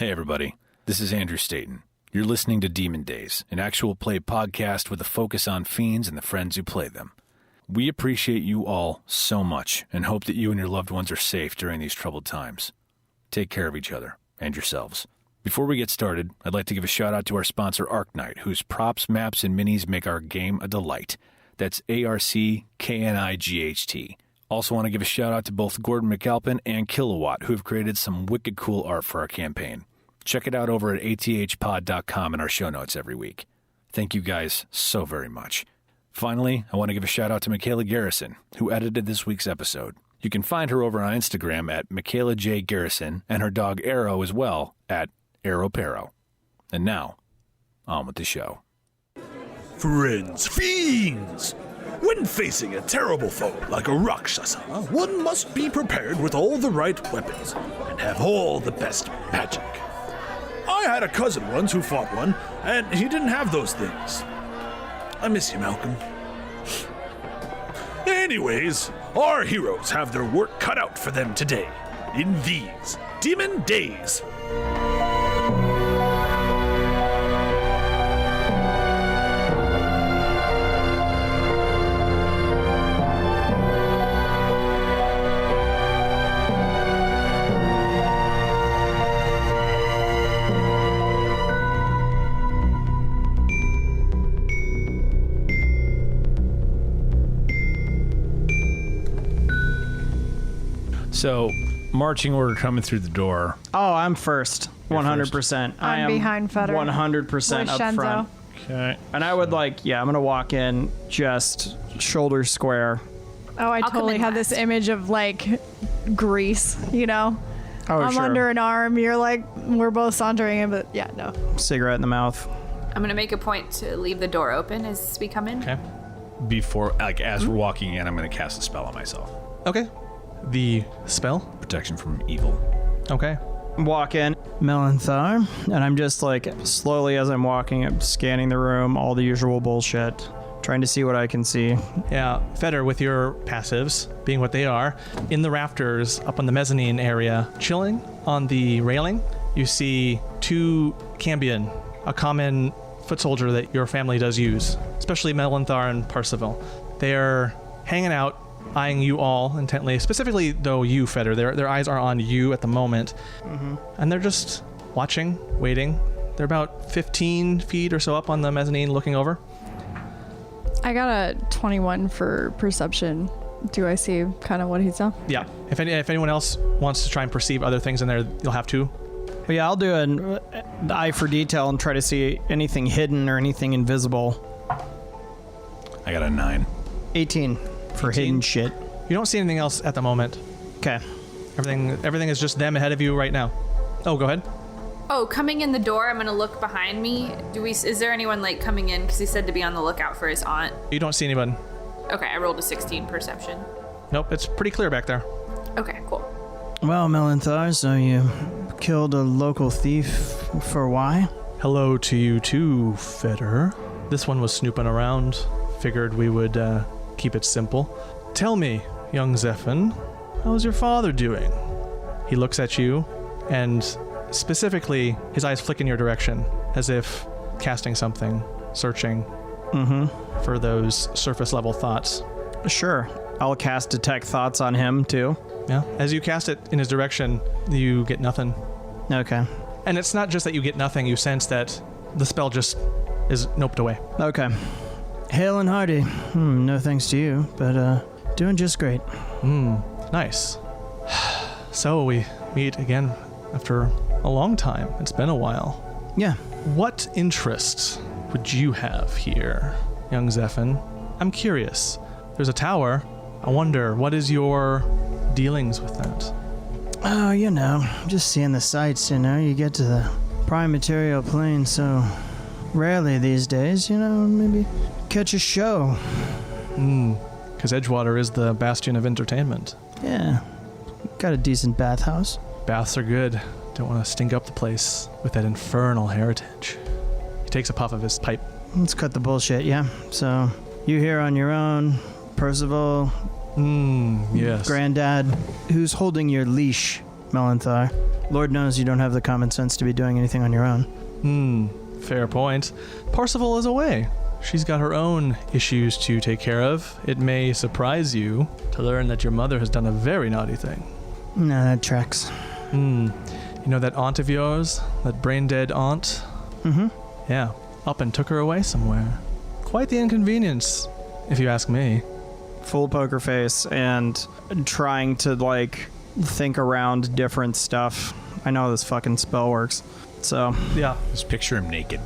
Hey everybody, this is Andrew Staten. You're listening to Demon Dayz, an actual play podcast with a focus on fiends and the friends who play them. We appreciate you all so much and hope that you and your loved ones are safe during these troubled times. Take care of each other and yourselves. Before we get started, I'd like to give a shout out to our sponsor Arknight, whose props, maps, and minis make our game a delight. That's ARCKNIGHT. Also want to give a shout out to both Gordon McAlpin and KiloWhat, who have created some wicked cool art for our campaign. Check it out over at athpod.com in our show notes every week. Thank you guys so very much. Finally, I want to give a shout out to Michaela Garrison, who edited this week's episode. You can find her over on Instagram at Michaela J. Garrison and her dog Arrow as well at ArrowParo. And now, on with the show. Friends, fiends! When facing a terrible foe like a Rakshasa, one must be prepared with all the right weapons and have all the best magic. I had a cousin once who fought one, and he didn't have those things. I miss you, Malcolm. Anyways, our heroes have their work cut out for them today in these Demon Dayz. So, marching order coming through the door. Oh, I'm first. 100%. I am behind Fetter. 100% up Shenzo. front. Okay. And I would I'm going to walk in just shoulder square. Oh, I come totally in had this last. image of like Grease, you know? Oh, I'm sure. under an arm, you're like, we're both sauntering in, but yeah, no. Cigarette in the mouth. I'm gonna make a point to leave the door open as we come in. Okay. Before, as we're walking in, I'm going to cast a spell on myself. Okay. The spell? Protection from evil. Okay. Walk in, Melanthar, and I'm just slowly as I'm walking, I'm scanning the room, all the usual bullshit, trying to see what I can see. Yeah, Fetter, with your passives, being what they are, in the rafters up on the mezzanine area, chilling on the railing, you see two Cambion, a common foot soldier that your family does use, especially Melanthar and Parsival. They're hanging out, eyeing you all intently, specifically though you, Fetter. Their eyes are on you at the moment, and they're just watching, waiting. They're about 15 feet or so up on the mezzanine looking over. I got a 21 for perception. Do I see kind of what he's done? Yeah. If anyone else wants to try and perceive other things in there, you'll have to. But yeah, I'll do an eye for detail and try to see anything hidden or anything invisible. I got a 9. 18 for 18? hidden shit. You don't see anything else at the moment. Okay. Everything is just them ahead of you right now. Oh, go ahead. Oh, coming in the door, I'm gonna look behind me. Is there anyone like coming in? Because he said to be on the lookout for his aunt. You don't see anyone. Okay, I rolled a 16 perception. Nope, it's pretty clear back there. Okay, cool. Well, Melanthar, so you killed a local thief for why? Hello to you too, Fetter. This one was snooping around. Figured we would keep it simple. Tell me, young Zephyr, how's your father doing? He looks at you, and specifically, his eyes flick in your direction, as if casting something, searching for those surface-level thoughts. Sure. I'll cast Detect Thoughts on him, too. Yeah. As you cast it in his direction, you get nothing. Okay. And it's not just that you get nothing, you sense that the spell just is noped away. Okay. Hale and hearty. No thanks to you, but doing just great. Nice. So we meet again after a long time. It's been a while. Yeah. What interests would you have here, young Zephyr? I'm curious. There's a tower. I wonder, what is your dealings with that? Oh, just seeing the sights, you get to the prime material plane so rarely these days, maybe catch a show. Because Edgewater is the bastion of entertainment. Yeah. Got a decent bathhouse. Baths are good. Don't want to stink up the place with that infernal heritage. He takes a puff of his pipe. Let's cut the bullshit, yeah? So, you here on your own, Percival, Yes. Granddad, who's holding your leash, Melanthar. Lord knows you don't have the common sense to be doing anything on your own. Fair point. Parsifal is away. She's got her own issues to take care of. It may surprise you to learn that your mother has done a very naughty thing. No, that tracks. You know that aunt of yours? That brain-dead aunt? Mm-hmm. Yeah, up and took her away somewhere. Quite the inconvenience, if you ask me. Full poker face and trying to, like, think around different stuff. I know this fucking spell works. So, Yeah. Just picture him naked.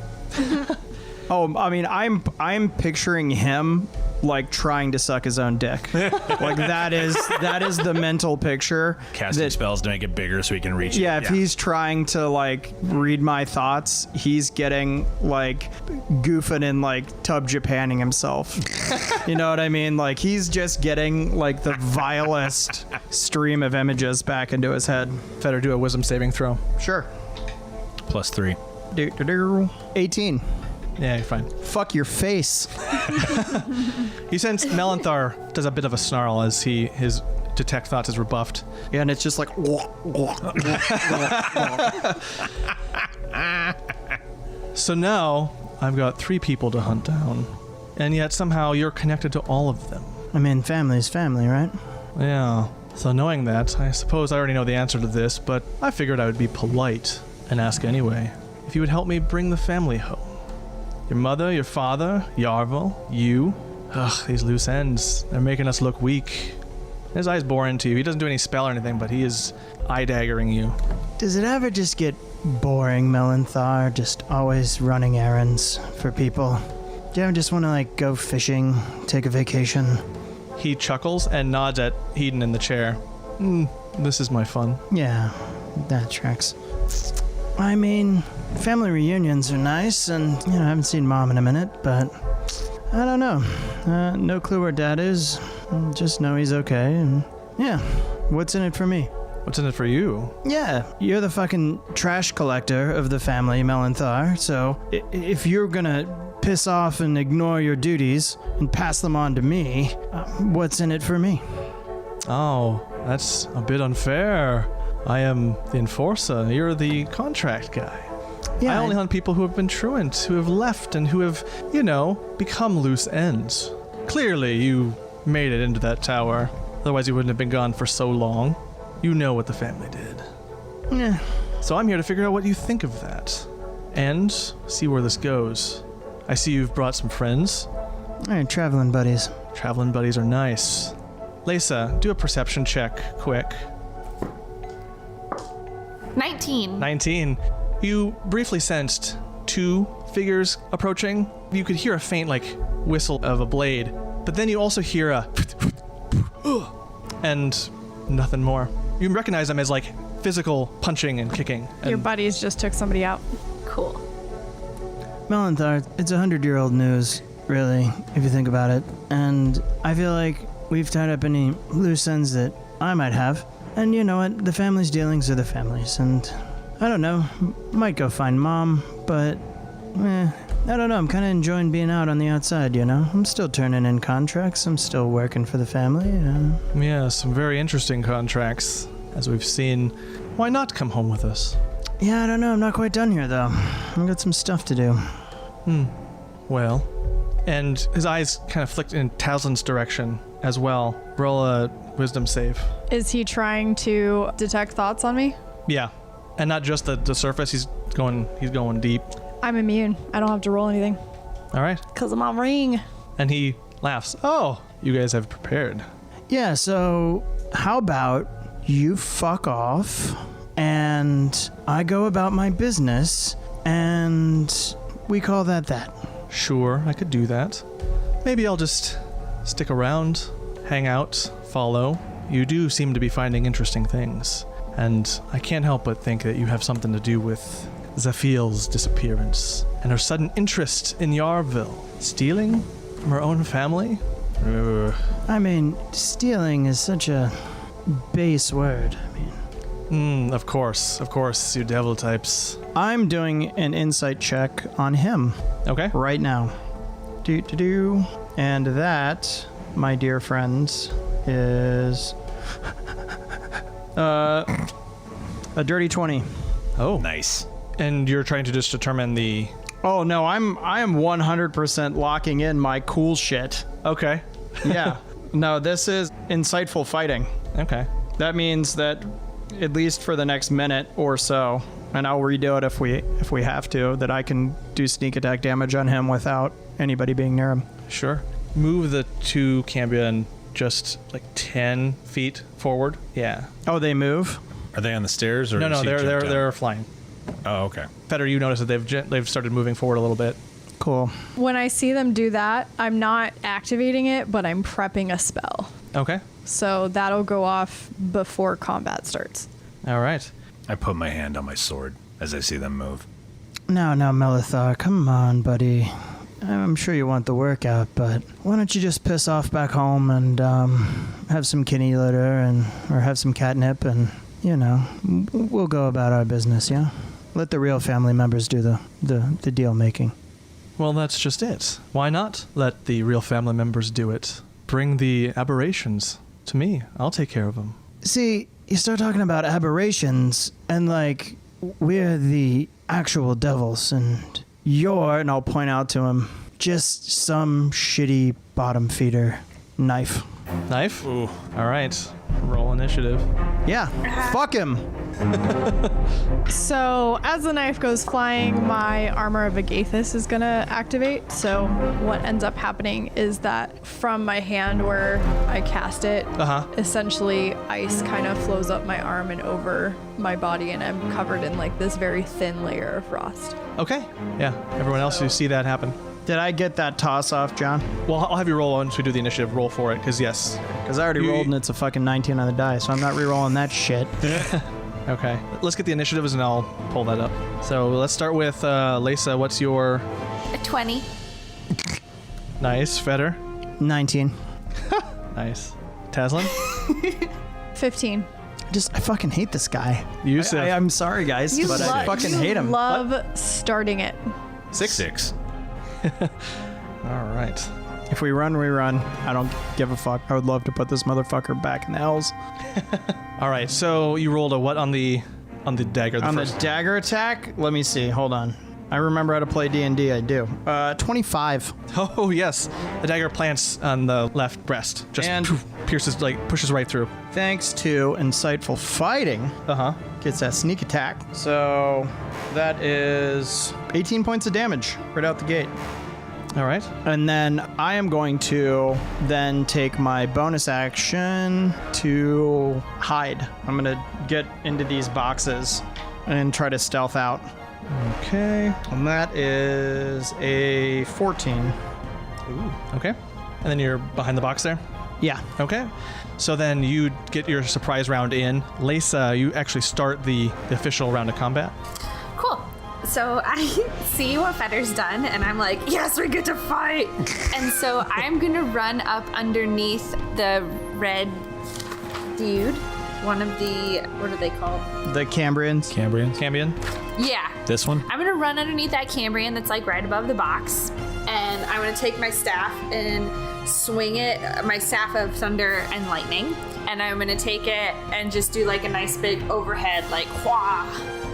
oh, I mean, I'm picturing him like trying to suck his own dick. Like that is the mental picture. Casting spells to make it bigger so he can reach it. Yeah, if he's trying to like read my thoughts, he's getting like goofing and like tub Japanning himself. You know what I mean? Like he's just getting like the vilest stream of images back into his head. Fetter, do a wisdom saving throw. Sure. +3. 18. Yeah, you're fine. Fuck your face. You sense Melanthar does a bit of a snarl as his detect thoughts is rebuffed. Yeah, and it's just like So now I've got 3 people to hunt down, and yet somehow you're connected to all of them. I mean, family's family, right? Yeah. So knowing that, I suppose I already know the answer to this, but I figured I would be polite and ask anyway. If you would help me bring the family home. Your mother, your father, Yarvel, you. Ugh, these loose ends. They're making us look weak. His eyes bore into you. He doesn't do any spell or anything, but he is eye-daggering you. Does it ever just get boring, Melanthar? Just always running errands for people? Do you ever just want to, like, go fishing, take a vacation? He chuckles and nods at Hedon in the chair. This is my fun. Yeah, that tracks. I mean, family reunions are nice, and, you know, I haven't seen Mom in a minute, but I don't know. No clue where Dad is. Just know he's okay, and yeah, what's in it for me? What's in it for you? Yeah, you're the fucking trash collector of the family, Melanthar, so if you're gonna piss off and ignore your duties and pass them on to me, what's in it for me? Oh, that's a bit unfair. I am the enforcer. You're the contract guy. Yeah, I only hunt people who have been truant, who have left, and who have, you know, become loose ends. Clearly, you made it into that tower. Otherwise, you wouldn't have been gone for so long. You know what the family did. Yeah. So I'm here to figure out what you think of that. And see where this goes. I see you've brought some friends. All right, traveling buddies. Traveling buddies are nice. Lisa, do a perception check, quick. 19. You briefly sensed 2 figures approaching. You could hear a faint, like, whistle of a blade, but then you also hear a and nothing more. You recognize them as, like, physical punching and kicking. Your buddies just took somebody out. Cool. Melanthar, it's 100-year-old news, really, if you think about it. And I feel like we've tied up any loose ends that I might have. And you know what? The family's dealings are the family's. And I don't know, might go find Mom, but I don't know. I'm kind of enjoying being out on the outside, you know? I'm still turning in contracts. I'm still working for the family. Yeah, some very interesting contracts, as we've seen. Why not come home with us? Yeah, I don't know. I'm not quite done here, though. I've got some stuff to do. Well, and his eyes kind of flicked in Towsland's direction as well. Roll a wisdom save. Is he trying to detect thoughts on me? Yeah, and not just the surface. He's going deep. I'm immune. I don't have to roll anything. All right. Because I'm on ring. And he laughs. Oh, you guys have prepared. Yeah, so how about you fuck off and I go about my business and we call that. Sure, I could do that. Maybe I'll just stick around, hang out, follow. You do seem to be finding interesting things. And I can't help but think that you have something to do with Zafil's disappearance and her sudden interest in Yarville. Stealing from her own family? I mean, stealing is such a base word. I mean, Of course, you devil types. I'm doing an insight check on him Okay. right now. And that, my dear friends, is A dirty 20. Oh. Nice. And you're trying to just determine the... Oh, no, I am 100% locking in my cool shit. Okay. Yeah. No, this is insightful fighting. Okay. That means that at least for the next minute or so, and I'll redo it if we have to, that I can do sneak attack damage on him without anybody being near him. Sure. Move the 2 Cambion just like 10 feet forward. Yeah. Oh, they move? Are they on the stairs or? No, they're flying. Oh, okay. Fetter, you notice that they've started moving forward a little bit. Cool. When I see them do that, I'm not activating it, but I'm prepping a spell. Okay. So that'll go off before combat starts. All right. I put my hand on my sword as I see them move. No, Melanthar, come on, buddy. I'm sure you want the workout, but why don't you just piss off back home and have some kitty litter or have some catnip and, we'll go about our business, yeah? Let the real family members do the deal making. Well, that's just it. Why not let the real family members do it? Bring the aberrations to me. I'll take care of them. See, you start talking about aberrations, and we're the actual devils, and you're, and I'll point out to him, just some shitty bottom feeder knife. Knife? Ooh. All right. Roll initiative. Yeah, fuck him. So as the knife goes flying, my Armor of Agathis is going to activate. So what ends up happening is that from my hand where I cast it, essentially ice kind of flows up my arm and over my body, and I'm covered in this very thin layer of frost. Okay. Yeah. Everyone else, you see that happen. Did I get that toss off, John? Well, I'll have you roll once we do the initiative. Roll for it, because yes. Because I already rolled and it's a fucking 19 on the die, so I'm not re-rolling that shit. Okay. Let's get the initiatives and I'll pull that up. So let's start with Lisa. What's your... A 20. Nice. Fetter. 19. Nice. Taslin. 15. I fucking hate this guy. Yusuf. I'm sorry, guys, but I fucking hate him. Love starting it. 6. All right. If we run, we run. I don't give a fuck. I would love to put this motherfucker back in the hells. All right. So you rolled a what on the dagger? The dagger attack? Let me see. Hold on. I remember how to play D&D. I do. 25. Oh yes. The dagger plants on the left breast. Just pierces, pushes right through. Thanks to insightful fighting. Gets that sneak attack. So that is 18 points of damage right out the gate. All right. And then I am going to then take my bonus action to hide. I'm going to get into these boxes and try to stealth out. Okay. And that is a 14. Ooh. Okay. And then you're behind the box there? Yeah. Okay. So then you get your surprise round in. Lisa, you actually start the official round of combat. Cool. So I see what Fetter's done, and I'm like, yes, we get to fight. And so I'm going to run up underneath the red dude. One of the, what are they called? The Cambrians. Cambion? Yeah. This one? I'm going to run underneath that Cambrian that's right above the box. And I'm going to take my staff and swing it, my staff of thunder and lightning. And I'm going to take it and just do a nice big overhead, whah.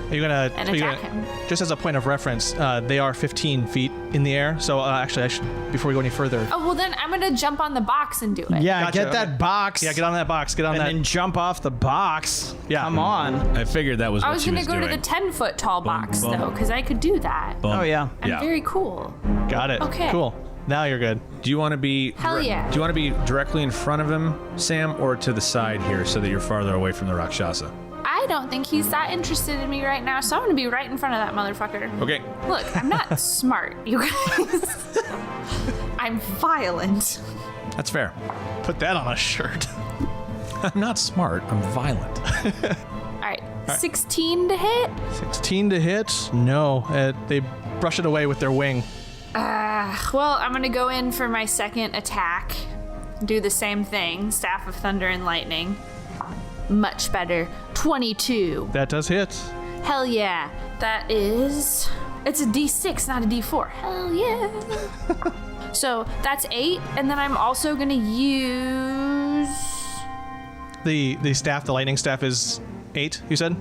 Are you gonna attack him? Just as a point of reference, they are 15 feet in the air. So actually, I should, before we go any further. Oh, well then I'm gonna jump on the box and do it. Yeah, Gotcha. get that box. Yeah, get on that box. Get on that. And then jump off the box. Yeah. Come on. I figured that was I what was she gonna was go doing. to the 10-foot tall box boom. though, because I could do that. Boom. Oh, yeah. I'm very cool. Got it. Okay. Cool. Now you're good. Do you want to be? Hell yeah. Do you want to be directly in front of him, Sam, or to the side here, so that you're farther away from the Rakshasa? I don't think he's that interested in me right now, so I'm gonna be right in front of that motherfucker. Okay. Look, I'm not smart, you guys. I'm violent. That's fair. Put that on a shirt. I'm not smart. I'm violent. All right. 16 to hit. 16 to hit. No, they brush it away with their wing. Well, I'm gonna go in for my second attack. Do the same thing. Staff of Thunder and Lightning. Much better. 22. That does hit. Hell yeah. That is... It's a D6, not a D4. Hell yeah. So that's 8, and then I'm also gonna use... The staff, the lightning staff is 8, you said?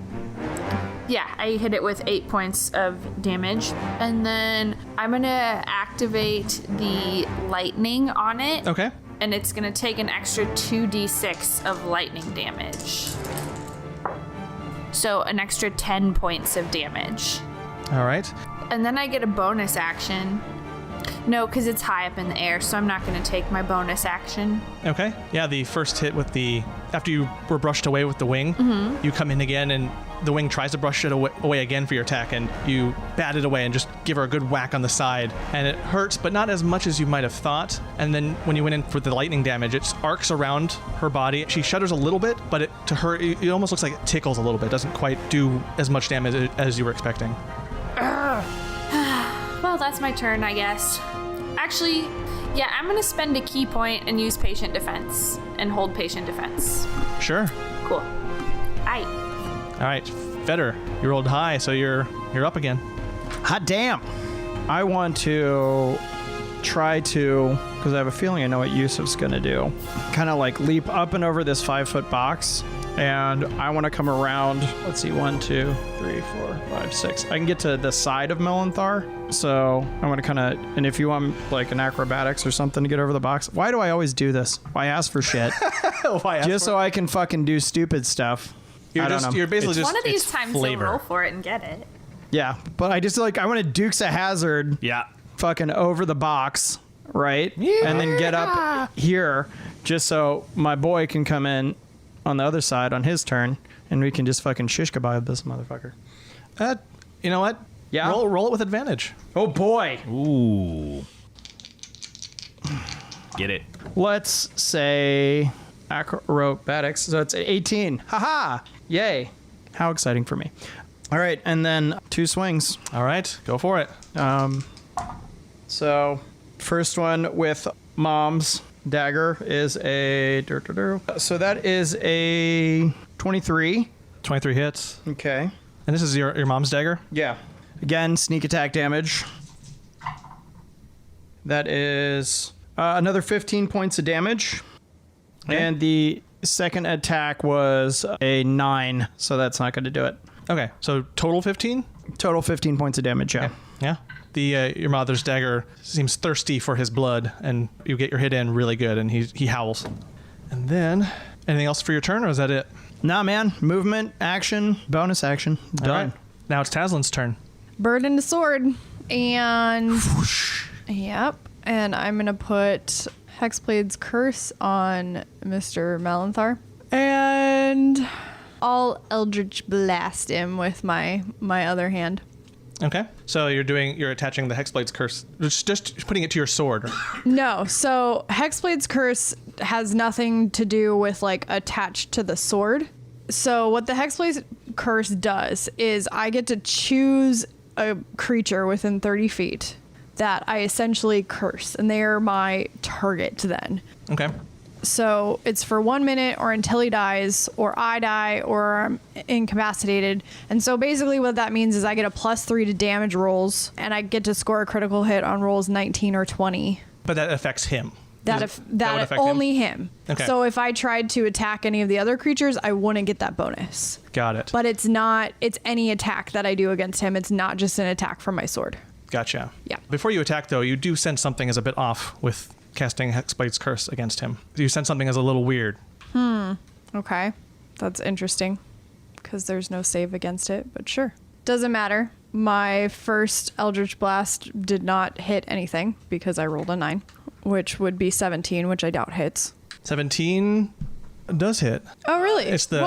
Yeah, I hit it with 8 points of damage. And then I'm going to activate the lightning on it. Okay. And it's going to take an extra 2d6 of lightning damage. So an extra 10 points of damage. All right. And then I get a bonus action. No, because it's high up in the air, so I'm not going to take my bonus action. Okay. Yeah, the first hit with after you were brushed away with the wing, you come in again and the wing tries to brush it away again for your attack, and you bat it away and just give her a good whack on the side. And it hurts, but not as much as you might have thought. And then when you went in for the lightning damage, it arcs around her body. She shudders a little bit, but to her, it almost looks like it tickles a little bit. It doesn't quite do as much damage as you were expecting. Well, that's my turn, I guess. Actually, yeah, I'm going to spend a key point and use patient defense and hold patient defense. Sure. Cool. Aight. All right, Fetter, you rolled high, so you're up again. Hot damn. I want to try to, because I have a feeling I know what Yusuf's going to do, kind of like leap up and over this 5-foot box. And I want to come around, let's see, 1, 2, 3, 4, 5, 6. I can get to the side of Melanthar. So I want to kind of, and if you want like an acrobatics or something to get over the box. Why do I always do this? Why ask for shit? Just so I can fucking do stupid stuff. You're basically just one of these times you'll roll for it and get it. Yeah, but I just I want to Dukes a Hazard. Yeah. Fucking over the box, right? Yeah. And then get up here just so my boy can come in on the other side on his turn, and we can just fucking shish kebab this motherfucker. You know what? Yeah. Roll it with advantage. Oh boy. Ooh. Get it. Let's say acrobatics. So it's 18. Haha. Yay. How exciting for me. All right, and then 2 swings. All right, go for it. So first one with Mom's dagger is a... So that is a 23. 23 hits. Okay. And this is your mom's dagger? Yeah. Again, sneak attack damage. That is another 15 points of damage. Okay. And the second attack was a 9, so that's not going to do it. Okay, so total 15? Total 15 points of damage, yeah. Okay. Yeah. Your mother's dagger seems thirsty for his blood, and you get your hit in really good, and he howls. And then, anything else for your turn, or is that it? Nah, man. Movement, action, bonus action. Done. All right. Now it's Taslin's turn. Bird and a sword. And... Whoosh. Yep. And I'm going to put Hexblade's Curse on Mr. Melanthar. And I'll Eldritch Blast him with my other hand. Okay. So you're attaching the Hexblade's Curse, just putting it to your sword. No. So Hexblade's Curse has nothing to do with like attached to the sword. So what the Hexblade's Curse does is I get to choose a creature within 30 feet that I essentially curse, and they are my target then. Okay. So it's for 1 minute or until he dies, or I die, or I'm incapacitated. And so basically what that means is I get a +3 to damage rolls, and I get to score a critical hit on rolls 19 or 20. But that affects him. That would affect only him. Okay. So if I tried to attack any of the other creatures, I wouldn't get that bonus. Got it. But it's any attack that I do against him. It's not just an attack from my sword. Gotcha. Yeah. Before you attack, though, you do sense something as a bit off with casting Hexblade's Curse against him. You sense something as a little weird. Okay. That's interesting, because there's no save against it, but sure. Doesn't matter. My first Eldritch Blast did not hit anything because I rolled a 9, which would be 17, which I doubt hits. 17 does hit. Oh, really? It's the...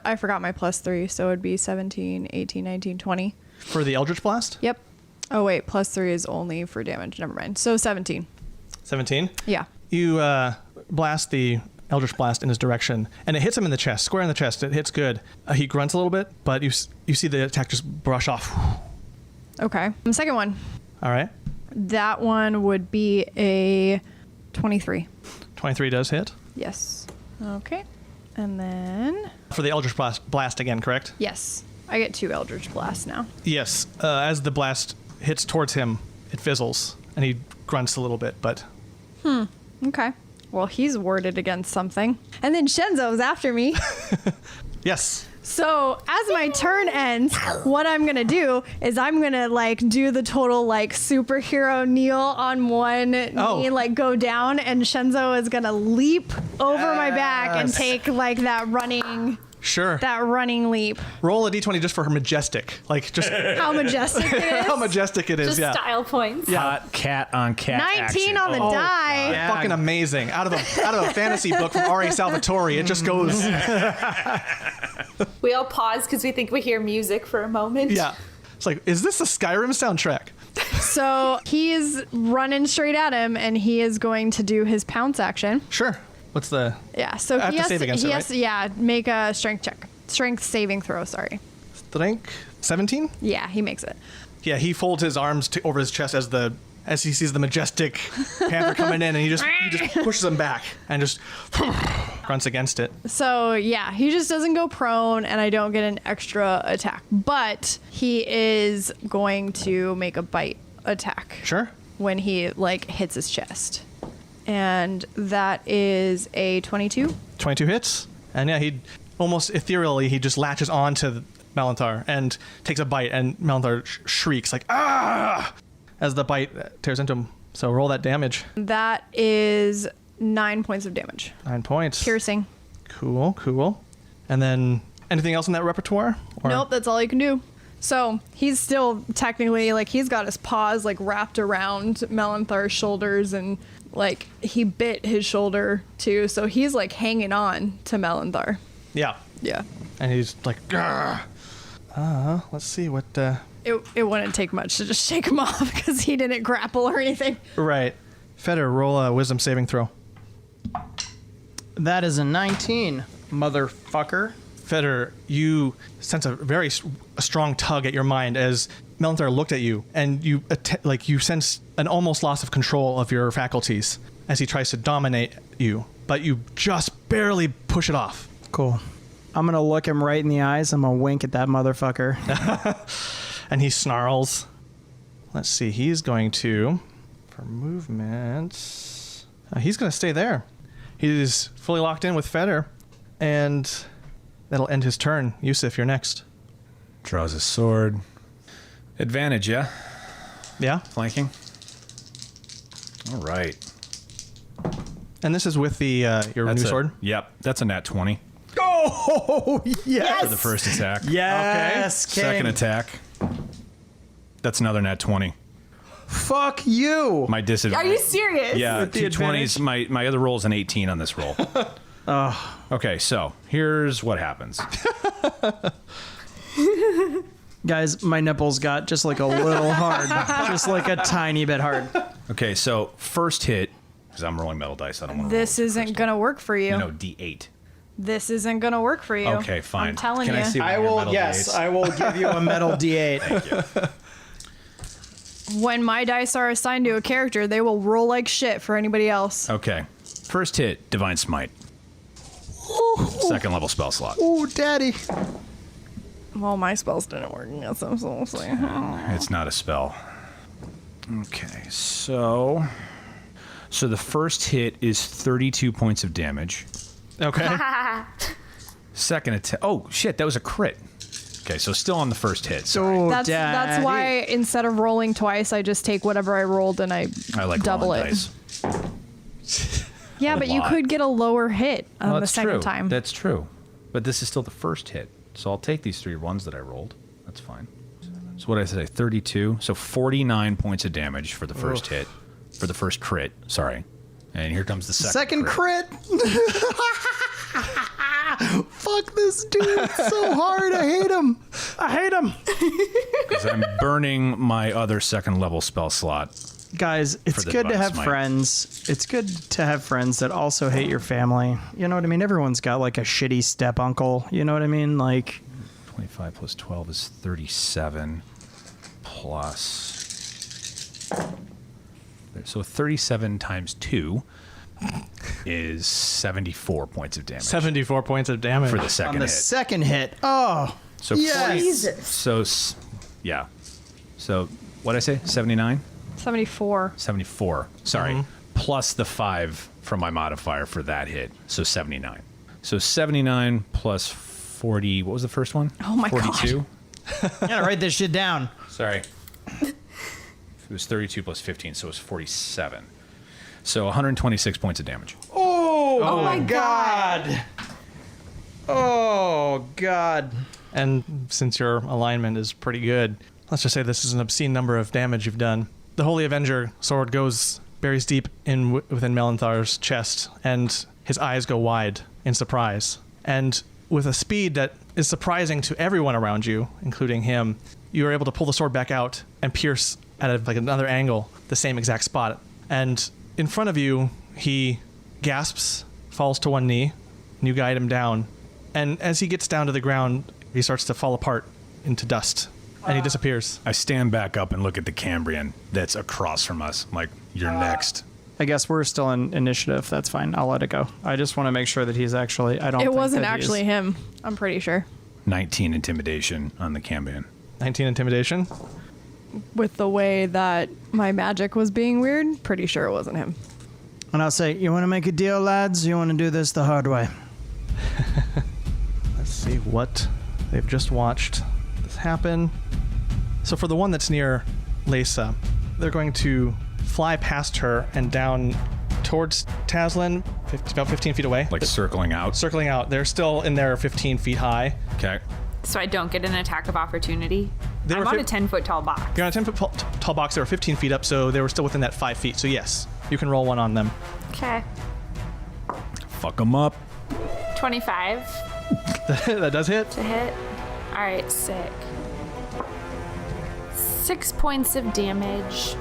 I forgot my +3, so it would be 17, 18, 19, 20. For the Eldritch Blast? Yep. Oh, wait, +3 is only for damage. Never mind. So 17. 17? Yeah. You blast the Eldritch Blast in his direction, and it hits him in the chest, square in the chest. It hits good. He grunts a little bit, but you see the attack just brush off. Okay. The second one. All right. That one would be a 23. 23 does hit. Yes. Okay. And then... For the Eldritch Blast again, correct? Yes. I get 2 Eldritch Blasts now. Yes. As the blast hits towards him, it fizzles, and he grunts a little bit, but... Okay. Well, he's warded against something. And then Shenzo's after me. Yes. So as my turn ends, what I'm gonna do is I'm gonna like do the total like superhero kneel on one knee, like go down, and Shenzo is gonna leap over my back and take like that running leap. Roll a d20 just for her majestic. Like just How majestic it is. how majestic it is. Just style points. Hot cat on cat 19 action. on the die. Yeah. Fucking amazing. Out of a fantasy book from R.A. Salvatore. It just goes. We all pause because we think we hear music for a moment. Yeah. It's like, is this a Skyrim soundtrack? So he's running straight at him, and he is going to do his pounce action. Sure. What's the... Yeah, so I have he to has save to, against he it, has to, yeah, make a strength check. Strength saving throw, sorry. Strength? 17? Yeah, he makes it. Yeah, he folds his arms over his chest as he sees the majestic panther coming in, and he just pushes him back and just grunts against it. So yeah, he just doesn't go prone, and I don't get an extra attack. But he is going to make a bite attack. Sure. When he like hits his chest. And that is a 22. 22 hits. And yeah, he almost ethereally, he just latches on to Melanthar and takes a bite, and Melanthar shrieks like, ah! As the bite tears into him. So roll that damage. That is 9 points of damage. 9 points. Piercing. Cool. And then anything else in that repertoire? Or? Nope, that's all you can do. So he's still technically, like, he's got his paws, like, wrapped around Melanthar's shoulders, and, like, he bit his shoulder, too. So he's, like, hanging on to Melanthar. Yeah. Yeah. And he's like, grr. Let's see what... It wouldn't take much to just shake him off because he didn't grapple or anything. Right. Fetter, roll a wisdom saving throw. That is a 19, motherfucker. Fetter, you sense a very strong tug at your mind as Melanthar looked at you, and you sense an almost loss of control of your faculties as he tries to dominate you, but you just barely push it off. Cool. I'm going to look him right in the eyes. I'm going to wink at that motherfucker. And he snarls. Let's see, he's going to, for movements, he's going to stay there. He is fully locked in with Fetter, and that'll end his turn. Yusuf, you're next. Draws his sword. Advantage, yeah? Yeah? Flanking. All right. And this is with the your That's new sword? Yep, that's a nat 20 Oh, yes. for the first attack. Yes, Okay. Second attack. That's another nat 20. Fuck you. My disadvantage. Are you serious? Yeah, With the two 20s. My other roll is an 18 on this roll. Okay, so here's what happens. Guys, my nipples got just like a little hard. Just like a tiny bit hard. Okay, so first hit, because I'm rolling metal dice. I don't want to. This isn't going to work for you. No, D8. This isn't going to work for you. Okay, fine. I'm telling Can you. I see one of your metal D8s? I will give you a metal D8. Thank you. When my dice are assigned to a character, they will roll like shit for anybody else. Okay. First hit, Divine Smite. Second level spell slot. Oh, daddy. Well, my spells didn't work. Yes, I'm so sorry. It's not a spell. Okay, so the first hit is 32 points of damage. Okay. Second attack. Oh shit, that was a crit. Okay, so still on the first hit. So, That's why instead of rolling twice, I just take whatever I rolled and I like double rolling it. dice. Yeah, but you lot. could get a lower hit on the That's second true. time. That's true. But this is still the first hit. So I'll take these 3 ones that I rolled. That's fine. So what did I say? 32. So 49 points of damage for the first hit. For the first crit. Sorry. And here comes the second crit. Fuck this dude. It's so hard. I hate him. Because I'm burning my other second level spell slot. Guys, it's the good to Divine have Smite. friends. It's good to have friends that also hate your family. You know what I mean? Everyone's got like a shitty step uncle. You know what I mean? Like 25 plus 12 is 37. Plus. So 37 times 2 is 74 points of damage 74 points of damage. for the second on the hit. second hit. Oh, So yes. So yeah. So what did I say? 79? 74. 74. Sorry. Plus the 5 from my modifier for that hit. So 79. So 79 plus 40. What was the first one? Oh my God. 42? I gotta write this shit down. Sorry. It was 32 plus 15, so it was 47. So 126 points of damage. Oh my God. Oh, God. And since your alignment is pretty good, let's just say this is an obscene number of damage you've done. The Holy Avenger sword buries deep within Melanthar's chest, and his eyes go wide in surprise. And with a speed that is surprising to everyone around you, including him, you are able to pull the sword back out and pierce at another angle, the same exact spot. And in front of you, he gasps, falls to one knee, and you guide him down. And as he gets down to the ground, he starts to fall apart into dust, and he disappears. I stand back up and look at the Cambrian that's across from us. I'm like, you're next. I guess we're still in initiative. That's fine. I'll let it go. I just want to make sure that he's actually. I don't. It think wasn't that he actually is. him. I'm pretty sure. 19 intimidation on the Cambrian. 19 intimidation. With the way that my magic was being weird, pretty sure it wasn't him. And I'll say, you want to make a deal, lads? You want to do this the hard way? Let's see what they've just watched this happen. So for the one that's near Lesa, they're going to fly past her and down towards Tazlin, about 15 feet away. Like circling out. Circling out. They're still in there 15 feet high. Okay. So I don't get an attack of opportunity. They I'm were on a 10-foot tall box. You're on a 10-foot tall box. They were 15 feet up, so they were still within that 5 feet. So yes, you can roll one on them. Okay. Fuck them up. 25 That does hit. to hit. All right, sick. 6 points of damage.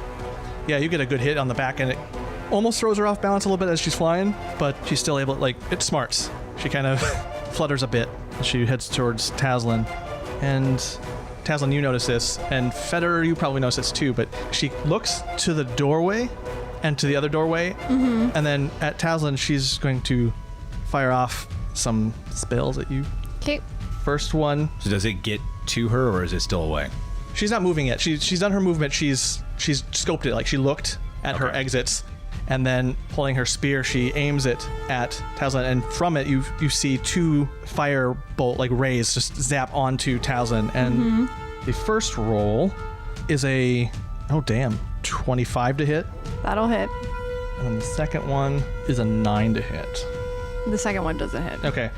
Yeah, you get a good hit on the back, and it almost throws her off balance a little bit as she's flying, but she's still able, it smarts. She kind of flutters a bit as she heads towards Tazlin. And Tazlin, you notice this, and Fetter, you probably notice this too, but she looks to the doorway and to the other doorway, and then at Tazlin, she's going to fire off some spells at you. Okay. First one, So does it get to her or is it still away? she's not moving yet. She's done her movement. She's scoped it. Like she looked at her exits, and then pulling her spear, she aims it at Tazlin, and from it you see two fire bolt rays just zap onto Tazlin. And the first roll is a 25 to hit, That'll hit. and then the second one is a 9 to hit. The second one doesn't hit. Okay.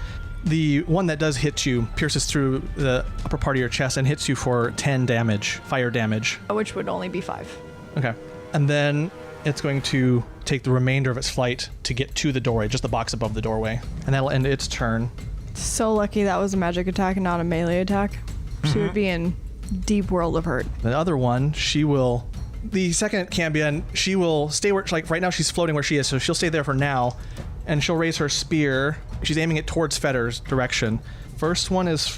The one that does hit you pierces through the upper part of your chest and hits you for 10 damage, fire damage. Which would only be 5. Okay. And then it's going to take the remainder of its flight to get to the doorway, just the box above the doorway. And that'll end its turn. So lucky that was a magic attack and not a melee attack. She would be in deep world of hurt. The other one, the second Cambion, she will stay where, right now she's floating where she is, so she'll stay there for now. And she'll raise her spear. She's aiming it towards Fetter's direction. First one is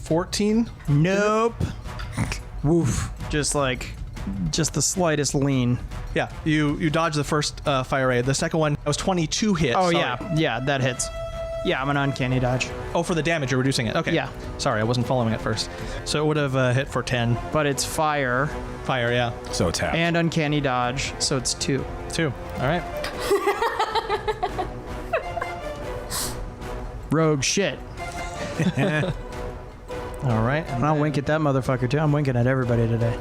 14. Nope. Woof. Just the slightest lean. Yeah, you dodge the first fire ray. The second one was 22 hits. Oh, Sorry. yeah, that hits. Yeah, I'm an uncanny dodge. Oh, for the damage, you're reducing it. Okay. Yeah. Sorry, I wasn't following it first. So it would have hit for 10. But it's fire Fire, yeah. So it's half. and uncanny dodge, so it's 2. 2. All right. Rogue shit. All right. And I'll wink at that motherfucker too. I'm winking at everybody today.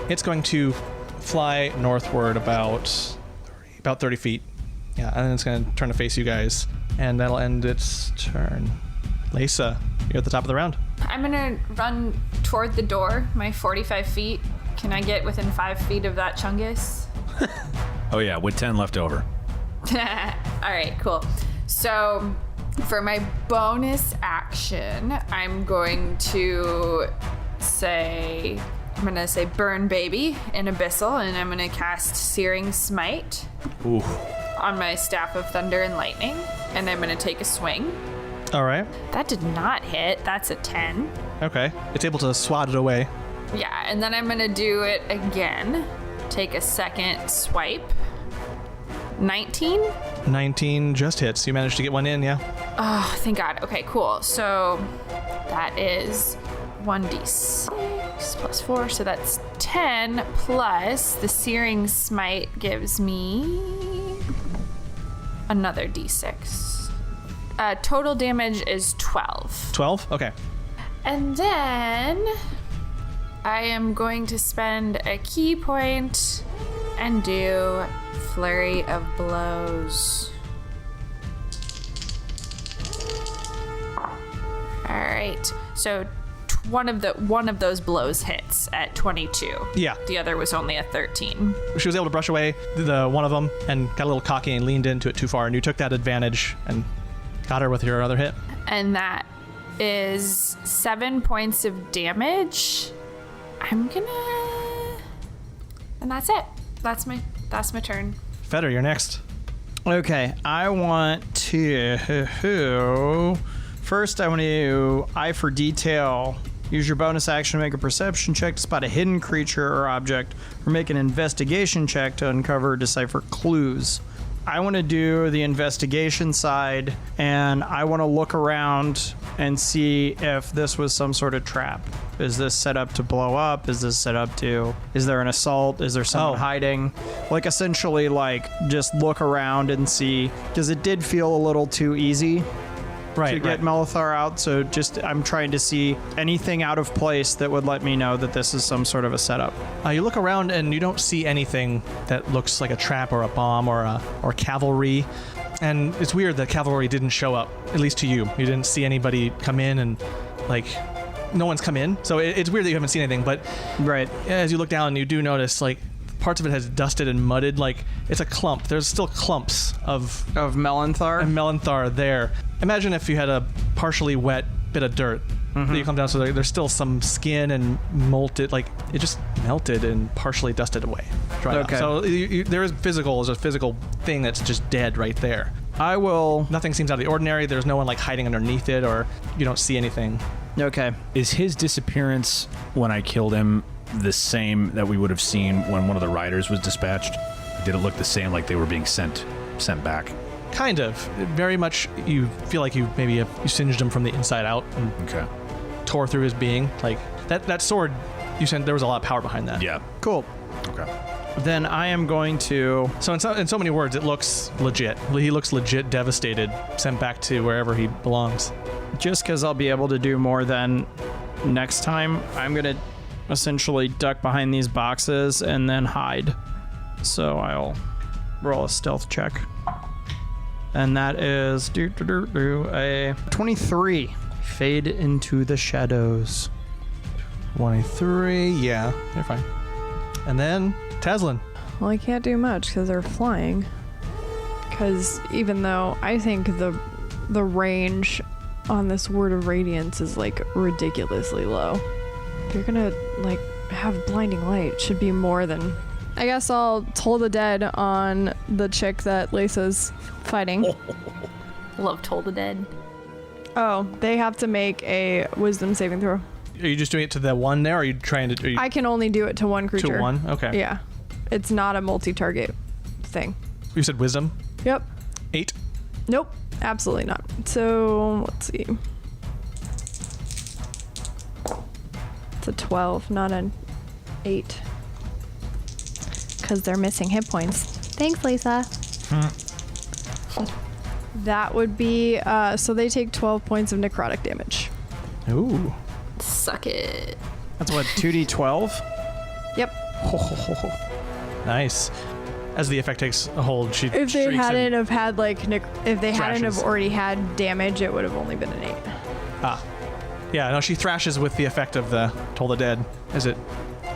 It's going to fly northward about 30 feet. Yeah, and then it's going to turn to face you guys. And that'll end its turn. Lesa, you're at the top of the round. I'm gonna run toward the door, my 45 feet. Can I get within 5 feet of that chungus? Oh yeah, with 10 left over. All right, cool. So for my bonus action, I'm going to say burn baby in abyssal, and I'm gonna cast searing smite Ooh. on my staff of thunder and lightning, and I'm gonna take a swing. All right. That did not hit. That's a 10. Okay. It's able to swat it away. Yeah, and then I'm gonna do it again. Take a second swipe. 19? 19 just hits. You managed to get one in, yeah? Oh, thank God. Okay, cool. So that is 1d6 plus 4, so that's 10 plus the searing smite gives me another d6. Total damage is 12. 12? Okay. And then I am going to spend a key point and do Flurry of Blows. All right. So one of those blows hits at 22. Yeah. The other was only a 13. She was able to brush away the one of them and got a little cocky and leaned into it too far, and you took that advantage and got her with your other hit. And that is 7 points of damage. And that's it. That's my turn. Fetter, you're next. Okay, I want to... First, I want to eye for detail. Use your bonus action to make a perception check to spot a hidden creature or object, or make an investigation check to uncover or decipher clues. I want to do the investigation side, and I want to look around and see if this was some sort of trap. Is this set up to blow up? Is there an assault? Is there someone hiding? Like, essentially, just look around and see, because it did feel a little too easy to get Melanthar out, so I'm trying to see anything out of place that would let me know that this is some sort of a setup. You look around and you don't see anything that looks like a trap or a bomb or cavalry. And it's weird that cavalry didn't show up, at least to you. You didn't see anybody come in and, no one's come in. So it's weird that you haven't seen anything, but as you look down, you do notice, parts of it has dusted and mudded, it's a clump. There's still clumps of Melanthar? And Melanthar there. Imagine if you had a partially wet bit of dirt that you come down, so there's still some skin and molted, it just melted and partially dusted away. Okay. So there's a physical thing that's just dead right there. Nothing seems out of the ordinary. There's no one hiding underneath it, or you don't see anything. Okay. Is his disappearance when I killed him the same that we would have seen when one of the riders was dispatched? Did it look the same, like they were being sent back? Kind of. Very much. You feel like you singed him from the inside out and tore through his being. That sword you sent, there was a lot of power behind that. Yeah. Cool. Okay. Then I am going to... So in so many words, it looks legit. He looks legit devastated, sent back to wherever he belongs. Just because I'll be able to do more than next time, I'm going to essentially duck behind these boxes and then hide. So I'll roll a stealth check. And that is a 23. Fade into the shadows. 23, yeah, you're fine. And then Taslin. Well, I can't do much because they're flying. Because even though I think the range on this Word of Radiance is ridiculously low, if you're gonna have blinding light, it should be more than... I guess I'll Toll the Dead on the chick that Lisa's fighting. Love Toll the Dead. Oh, they have to make a wisdom saving throw. Are you just doing it to the one there, or are you trying to... I can only do it to one creature. To one? Okay. Yeah. It's not a multi-target thing. You said wisdom? Yep. 8? Nope. Absolutely not. So, let's see. It's a 12, not an 8. Because they're missing hit points. Thanks, Lisa. That would be, so they take 12 points of necrotic damage. Ooh. Suck it. That's what, 2d12? Yep. Nice. As the effect takes a hold, she If they hadn't have had, if they hadn't thrashes. have already had damage, it would have only been an 8. Ah. Yeah, no, she thrashes with the effect of the Toll the Dead as it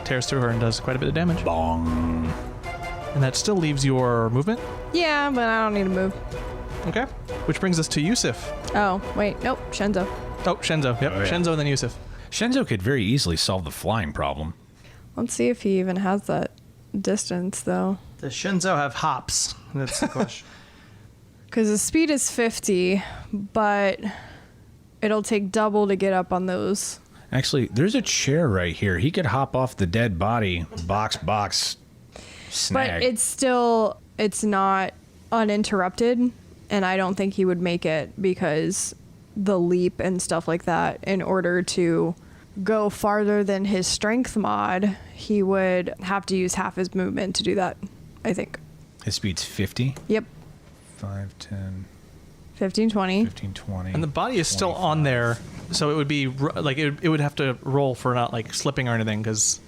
tears through her and does quite a bit of damage. Bong. And that still leaves your movement? Yeah, but I don't need to move. Okay. Which brings us to Yusuf. Oh, wait. Nope. Shenzo. Oh, Shenzo. Yep. Oh, yeah. Shenzo and then Yusuf. Shenzo could very easily solve the flying problem. Let's see if he even has that distance, though. Does Shenzo have hops? That's the question. Because his speed is 50, but it'll take double to get up on those. Actually, there's a chair right here. He could hop off the dead body, box, snag. But it's not uninterrupted, and I don't think he would make it because the leap and stuff like that, in order to go farther than his strength mod, he would have to use half his movement to do that, I think. His speed's 50? Yep. 5, 10, 15, 20. 15, 20. And the body is still 25. on there, so it would be like it would have to roll for not like slipping or anything because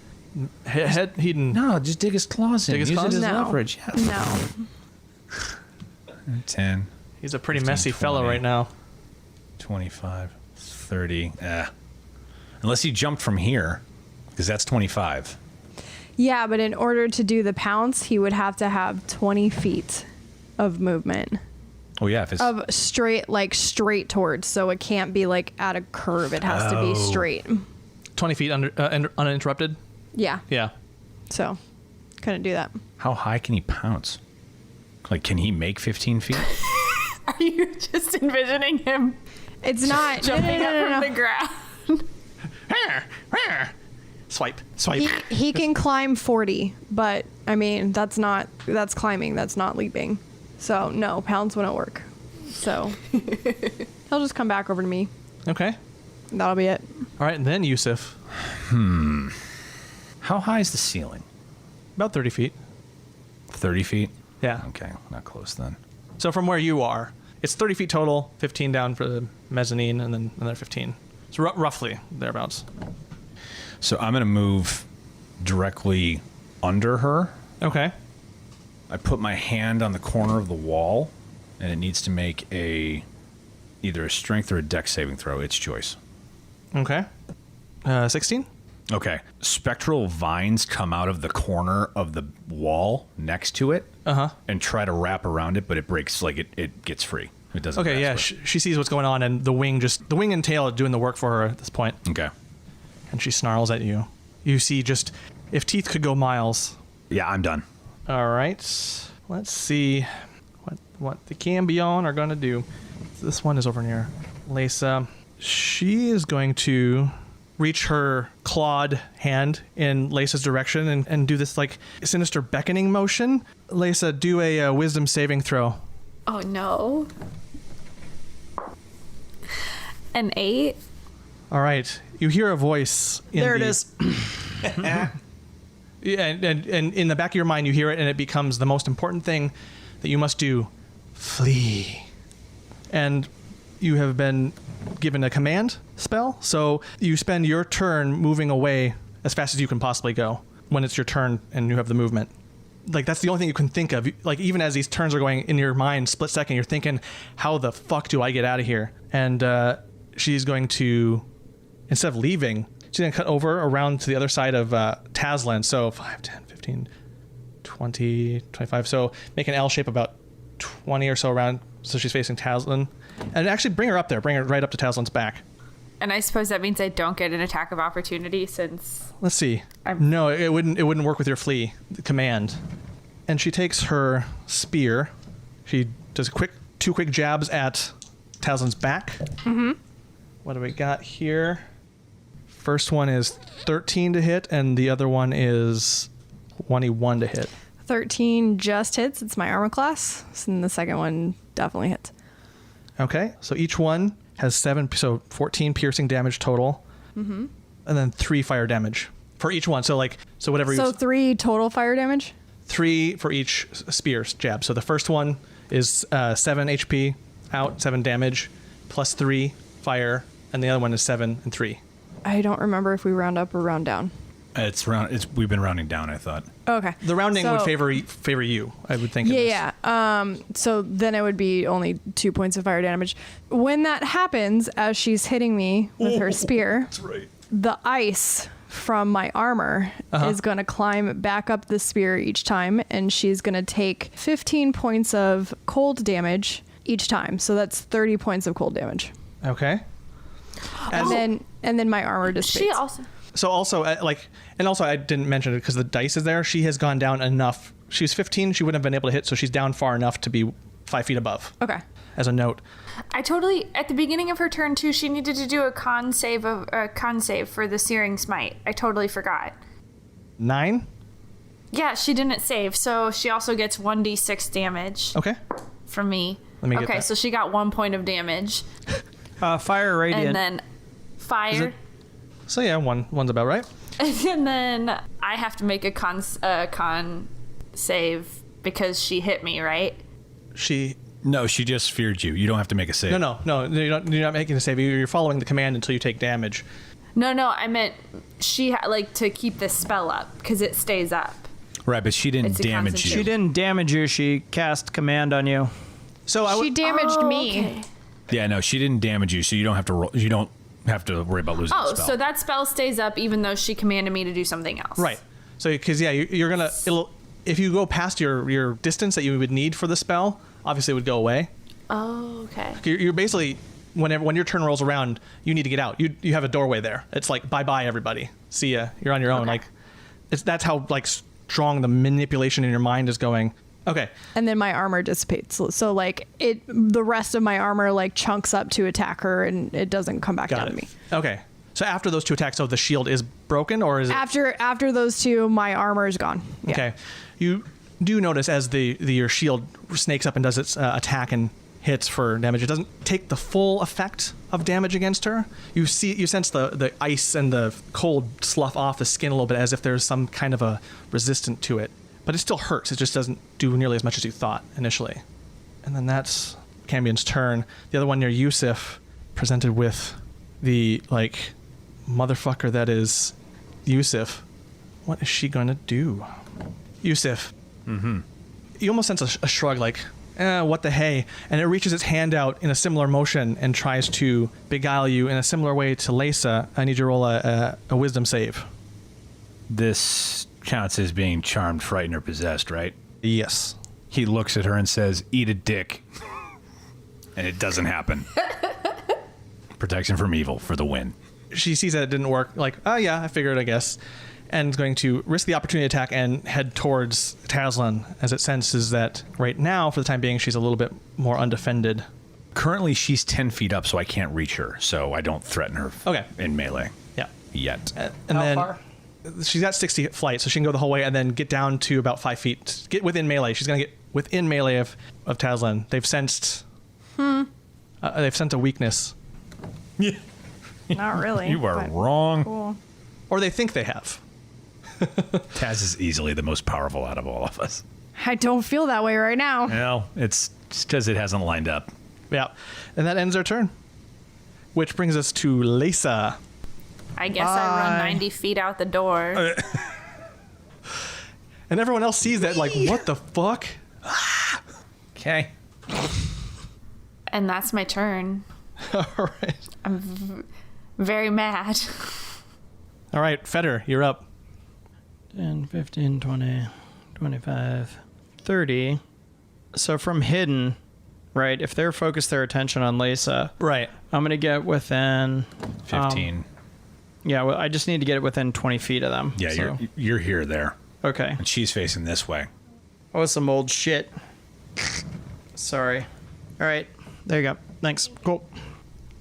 Hedon. No, just dig his claws in. Dig his Use claws? it as No. leverage. Yeah. No. 10, He's a pretty 15, messy fellow 20. right now. 25, 30. Unless he jumped from here, because that's 25. Yeah, but in order to do the pounce, he would have to have 20 feet of movement. Oh, yeah. If it's, Of straight towards. So it can't be like at a curve. It has to be straight. 20 feet uninterrupted. Yeah. Yeah. So couldn't do that. how high can he pounce? Like, can he make 15 feet? Are you just envisioning him It's not jumping no, no, no, up no, from no. the ground? Swipe. He can climb 40, but I mean that's climbing, that's not leaping. So no, pounds wouldn't work. So he'll just come back over to me. Okay. That'll be it. All right, and then Yusuf. How high is the ceiling? About 30 feet. 30 feet? Yeah. Okay, not close then. So from where you are, it's 30 feet total, 15 down for the mezzanine, and then another 15. So roughly thereabouts. So I'm going to move directly under her. Okay. I put my hand on the corner of the wall, and it needs to make either a strength or a dex saving throw. Its choice. Okay. 16? Okay. Spectral vines come out of the corner of the wall next to it and try to wrap around it, but it breaks, like it gets free. It doesn't. Okay, yeah. grasp She sees what's going on, and the wing and tail are doing the work for her at this point. it. Okay. And she snarls at you. You see just, if teeth could go miles. Yeah, I'm done. All right. Let's see what the Cambion are going to do. This one is over near Lisa. She is going to reach her clawed hand in Lisa's direction and do this like sinister beckoning motion. Lisa, do a wisdom saving throw. Oh no. An 8? All right. You hear a voice. There it is. Yeah, and in the back of your mind, you hear it, and it becomes the most important thing that you must do. Flee. And you have been given a command spell, so you spend your turn moving away as fast as you can possibly go when it's your turn and you have the movement. Like, that's the only thing you can think of. Like, even as these turns are going in your mind, split second, you're thinking, how the fuck do I get out of here? And she's going to, instead of leaving, she's going to cut over around to the other side of Taslan. So 5, 10, 15, 20, 25. So make an L shape about 20 or so around. So she's facing Taslan. And actually bring her up there. Bring her right up to Taslan's back. And I suppose that means I don't get an attack of opportunity since... Let's see. No, it wouldn't work with your flee command. And she takes her spear. She does two quick jabs at Taslan's back. Mm-hmm. What do we got here? First one is 13 to hit, and the other one is 21 to hit. 13 just hits. It's my armor class. And the second one definitely hits. Okay, so each one has 14 piercing damage total. Mm-hmm. And then 3 fire damage for each one. So whatever you... So 3 total fire damage? 3 for each spear jab. So the first one is 7 HP out, 7 damage, plus 3 fire, and the other one is 7 and 3. I don't remember if we round up or round down. We've been rounding down, I thought. Okay. The rounding would favor you, I would think. Yeah. So then it would be only 2 points of fire damage. When that happens, as she's hitting me with her spear, That's right. the ice from my armor is going to climb back up the spear each time, and she's going to take 15 points of cold damage each time. So that's 30 points of cold damage. Okay. And then my armor dissipates. She also... So also, I didn't mention it because the dice is there. She has gone down enough. She's 15. She wouldn't have been able to hit, so she's down far enough to be 5 feet above. Okay. As a note. I totally... At the beginning of her turn, too, she needed to do a con save for the Searing Smite. I totally forgot. 9? Yeah, she didn't save, so she also gets 1d6 damage Okay. from me. Let me get Okay, that. so she got 1 point of damage. Fire radiant. And then fire. So yeah, one's about right. And then I have to make a con save because she hit me, right? She No, she just feared you. You don't have to make a save. No, you're not making a save. You're following the command until you take damage. No, I meant she to keep this spell up because it stays up. Right, but she didn't It's a damage you. She didn't damage you. She cast command on you. So She damaged me. Okay. Yeah, no, she didn't damage you, so you don't have to roll. You don't have to worry about losing the spell. So that spell stays up even though she commanded me to do something else. Right. So, because you're gonna. If you go past your distance that you would need for the spell, obviously it would go away. Oh, okay. You're basically when your turn rolls around, you need to get out. You have a doorway there. It's like bye everybody. See ya. You're on your own. Okay. That's how strong the manipulation in your mind is going. Okay. And then my armor dissipates. So the rest of my armor chunks up to attack her, and it doesn't come back down to me. Okay. So after those two attacks, the shield is broken, or is it? After those two, my armor is gone. Yeah. Okay. You do notice as your shield snakes up and does its attack and hits for damage, it doesn't take the full effect of damage against her. You sense the ice and the cold slough off the skin a little bit, as if there's some kind of a resistance to it. But it still hurts. It just doesn't do nearly as much as you thought initially. And then that's Cambion's turn. The other one near Yusuf, presented with the motherfucker that is Yusuf. What is she going to do? Yusuf. Mm-hmm. You almost sense a shrug, what the hey? And it reaches its hand out in a similar motion and tries to beguile you in a similar way to Leysa. I need you to roll a wisdom save. This counts as being charmed, frightened, or possessed, right? Yes. He looks at her and says, "Eat a dick." And it doesn't happen. Protection from evil for the win. She sees that it didn't work, oh yeah, I figured, I guess. And is going to risk the opportunity attack and head towards Taslan, as it senses that right now, for the time being, she's a little bit more undefended. Currently, she's 10 feet up, so I can't reach her, so I don't threaten her in melee. Yeah. Yet. And How then far? She's got 60 flight, so she can go the whole way and then get down to about 5 feet. Get within melee. She's going to get within melee of Taslan. They've sensed... they've sensed a weakness. Yeah. Not really. You are but wrong. Cool. Or they think they have. Taz is easily the most powerful out of all of us. I don't feel that way right now. Well, it's just because it hasn't lined up. Yeah. And that ends our turn. Which brings us to Leysa. I guess I run 90 feet out the door. And everyone else sees that, what the fuck? Okay. And that's my turn. All right. I'm very mad. All right, Fetter, you're up. 10, 15, 20, 25, 30. So from hidden, right, if they're focused their attention on Leysa, Right. I'm going to get within... 15. Well, I just need to get it within 20 feet of them. Yeah, so. you're here there. Okay. And she's facing this way. Oh, some old shit. Sorry. All right. There you go. Thanks. Cool.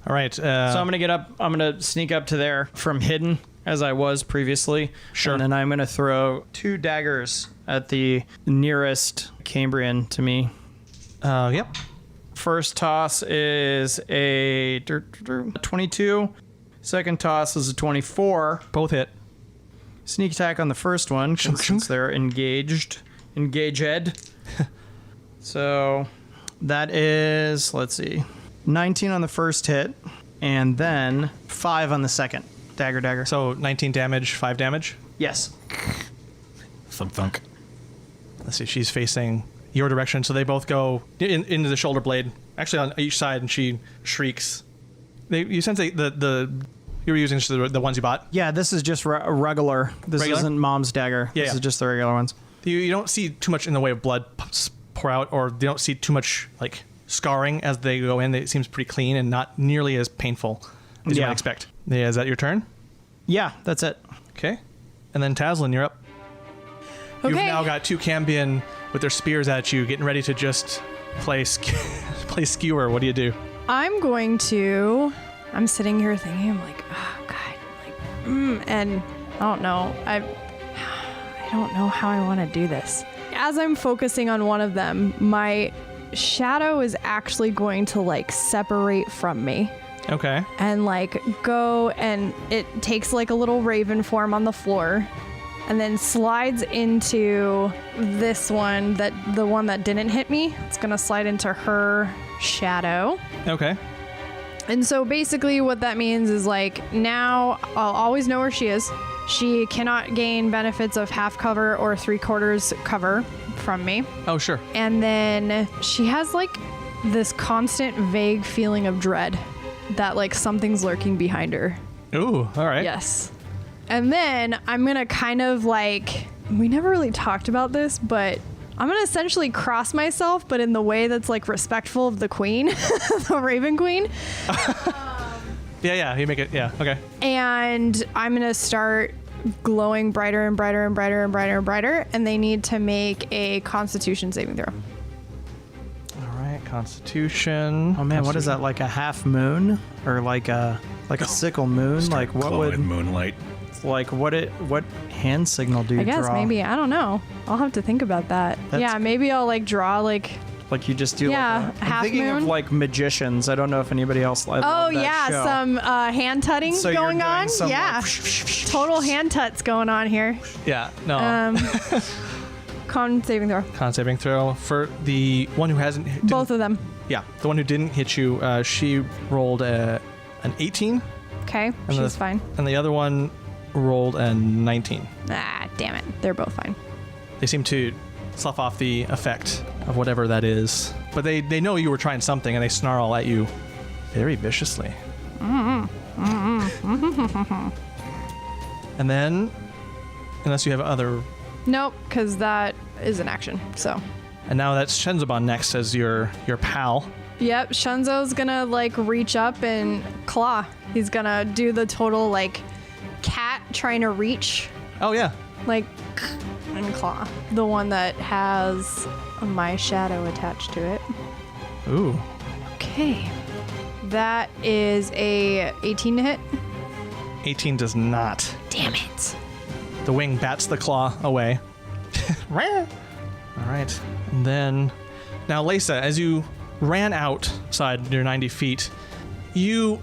All right. So I'm going to sneak up to there from hidden as I was previously. Sure. And then I'm going to throw 2 daggers at the nearest Cambrian to me. Yep. First toss is a 22. Second toss is a 24. Both hit. Sneak attack on the first one since they're engaged. Engaged. So that is, let's see, 19 on the first hit, and then 5 on the second. Dagger. So 19 damage, 5 damage. Yes. Thunk. Let's see, she's facing your direction, so they both go into the shoulder blade, actually on each side, and she shrieks. You sense the you were using the ones you bought? Yeah, this is just regular. This Regular? isn't Mom's dagger. Yeah, This yeah. is just the regular ones. You don't see too much in the way of blood pour out, or you don't see too much scarring as they go in. It seems pretty clean and not nearly as painful as you Yeah. might expect. Yeah, is that your turn? Yeah, that's it. Okay. And then Taslan, you're up. You've Okay. now got 2 Cambion with their spears at you, getting ready to just play skewer. What do you do? I'm sitting here thinking, I'm like, oh God, and I don't know. I don't know how I want to do this. As I'm focusing on one of them, my shadow is actually going to separate from me Okay. and go, and it takes a little raven form on the floor, and then slides into this one, the one that didn't hit me. It's gonna slide into her shadow. Okay. And so basically what that means is like now I'll always know where she is. She cannot gain benefits of half cover or 3/4 cover from me. Oh, sure. And then she has like this constant vague feeling of dread that like something's lurking behind her. Ooh, all right. Yes. And then I'm going to kind of like, we never really talked about this, but I'm going to essentially cross myself, but in the way that's like respectful of the queen, the Raven Queen. Yeah, you make it, yeah, okay. And I'm going to start glowing brighter and brighter and brighter and brighter and brighter, and they need to make a Constitution saving throw. All right, Constitution. Oh man, what is that? Like a half moon, or like a sickle moon? Like what would moonlight? Like what hand signal do you I guess draw? maybe, I don't know. I'll have to think about that. That's yeah, maybe I'll like draw like you just do yeah, like half I'm thinking moon. of like magicians. I don't know if anybody else likes Oh that yeah, show. some hand tutting So you're going doing on. some, Yeah, like, total hand tuts going on here. Yeah, no. Con saving throw. Con saving throw. For the one who hasn't... Both of them. Yeah, the one who didn't hit you, she rolled an 18. Okay, And she's fine. And the other one rolled a 19. Ah, damn it. They're both fine. They seem to slough off the effect of whatever that is. But they know you were trying something, and they snarl at you very viciously. And then, unless you have other... Nope, because that is an action, so. And now that's Shenzabon next as your pal. Yep, Shunzo's gonna like reach up and claw. He's gonna do the total like cat trying to reach, Oh, yeah. like, and claw. The one that has my shadow attached to it. Ooh. Okay. That is a 18 to hit. 18 does not. Damn it. The wing bats the claw away. All right. And then, now, Lisa, as you ran outside your 90 feet, you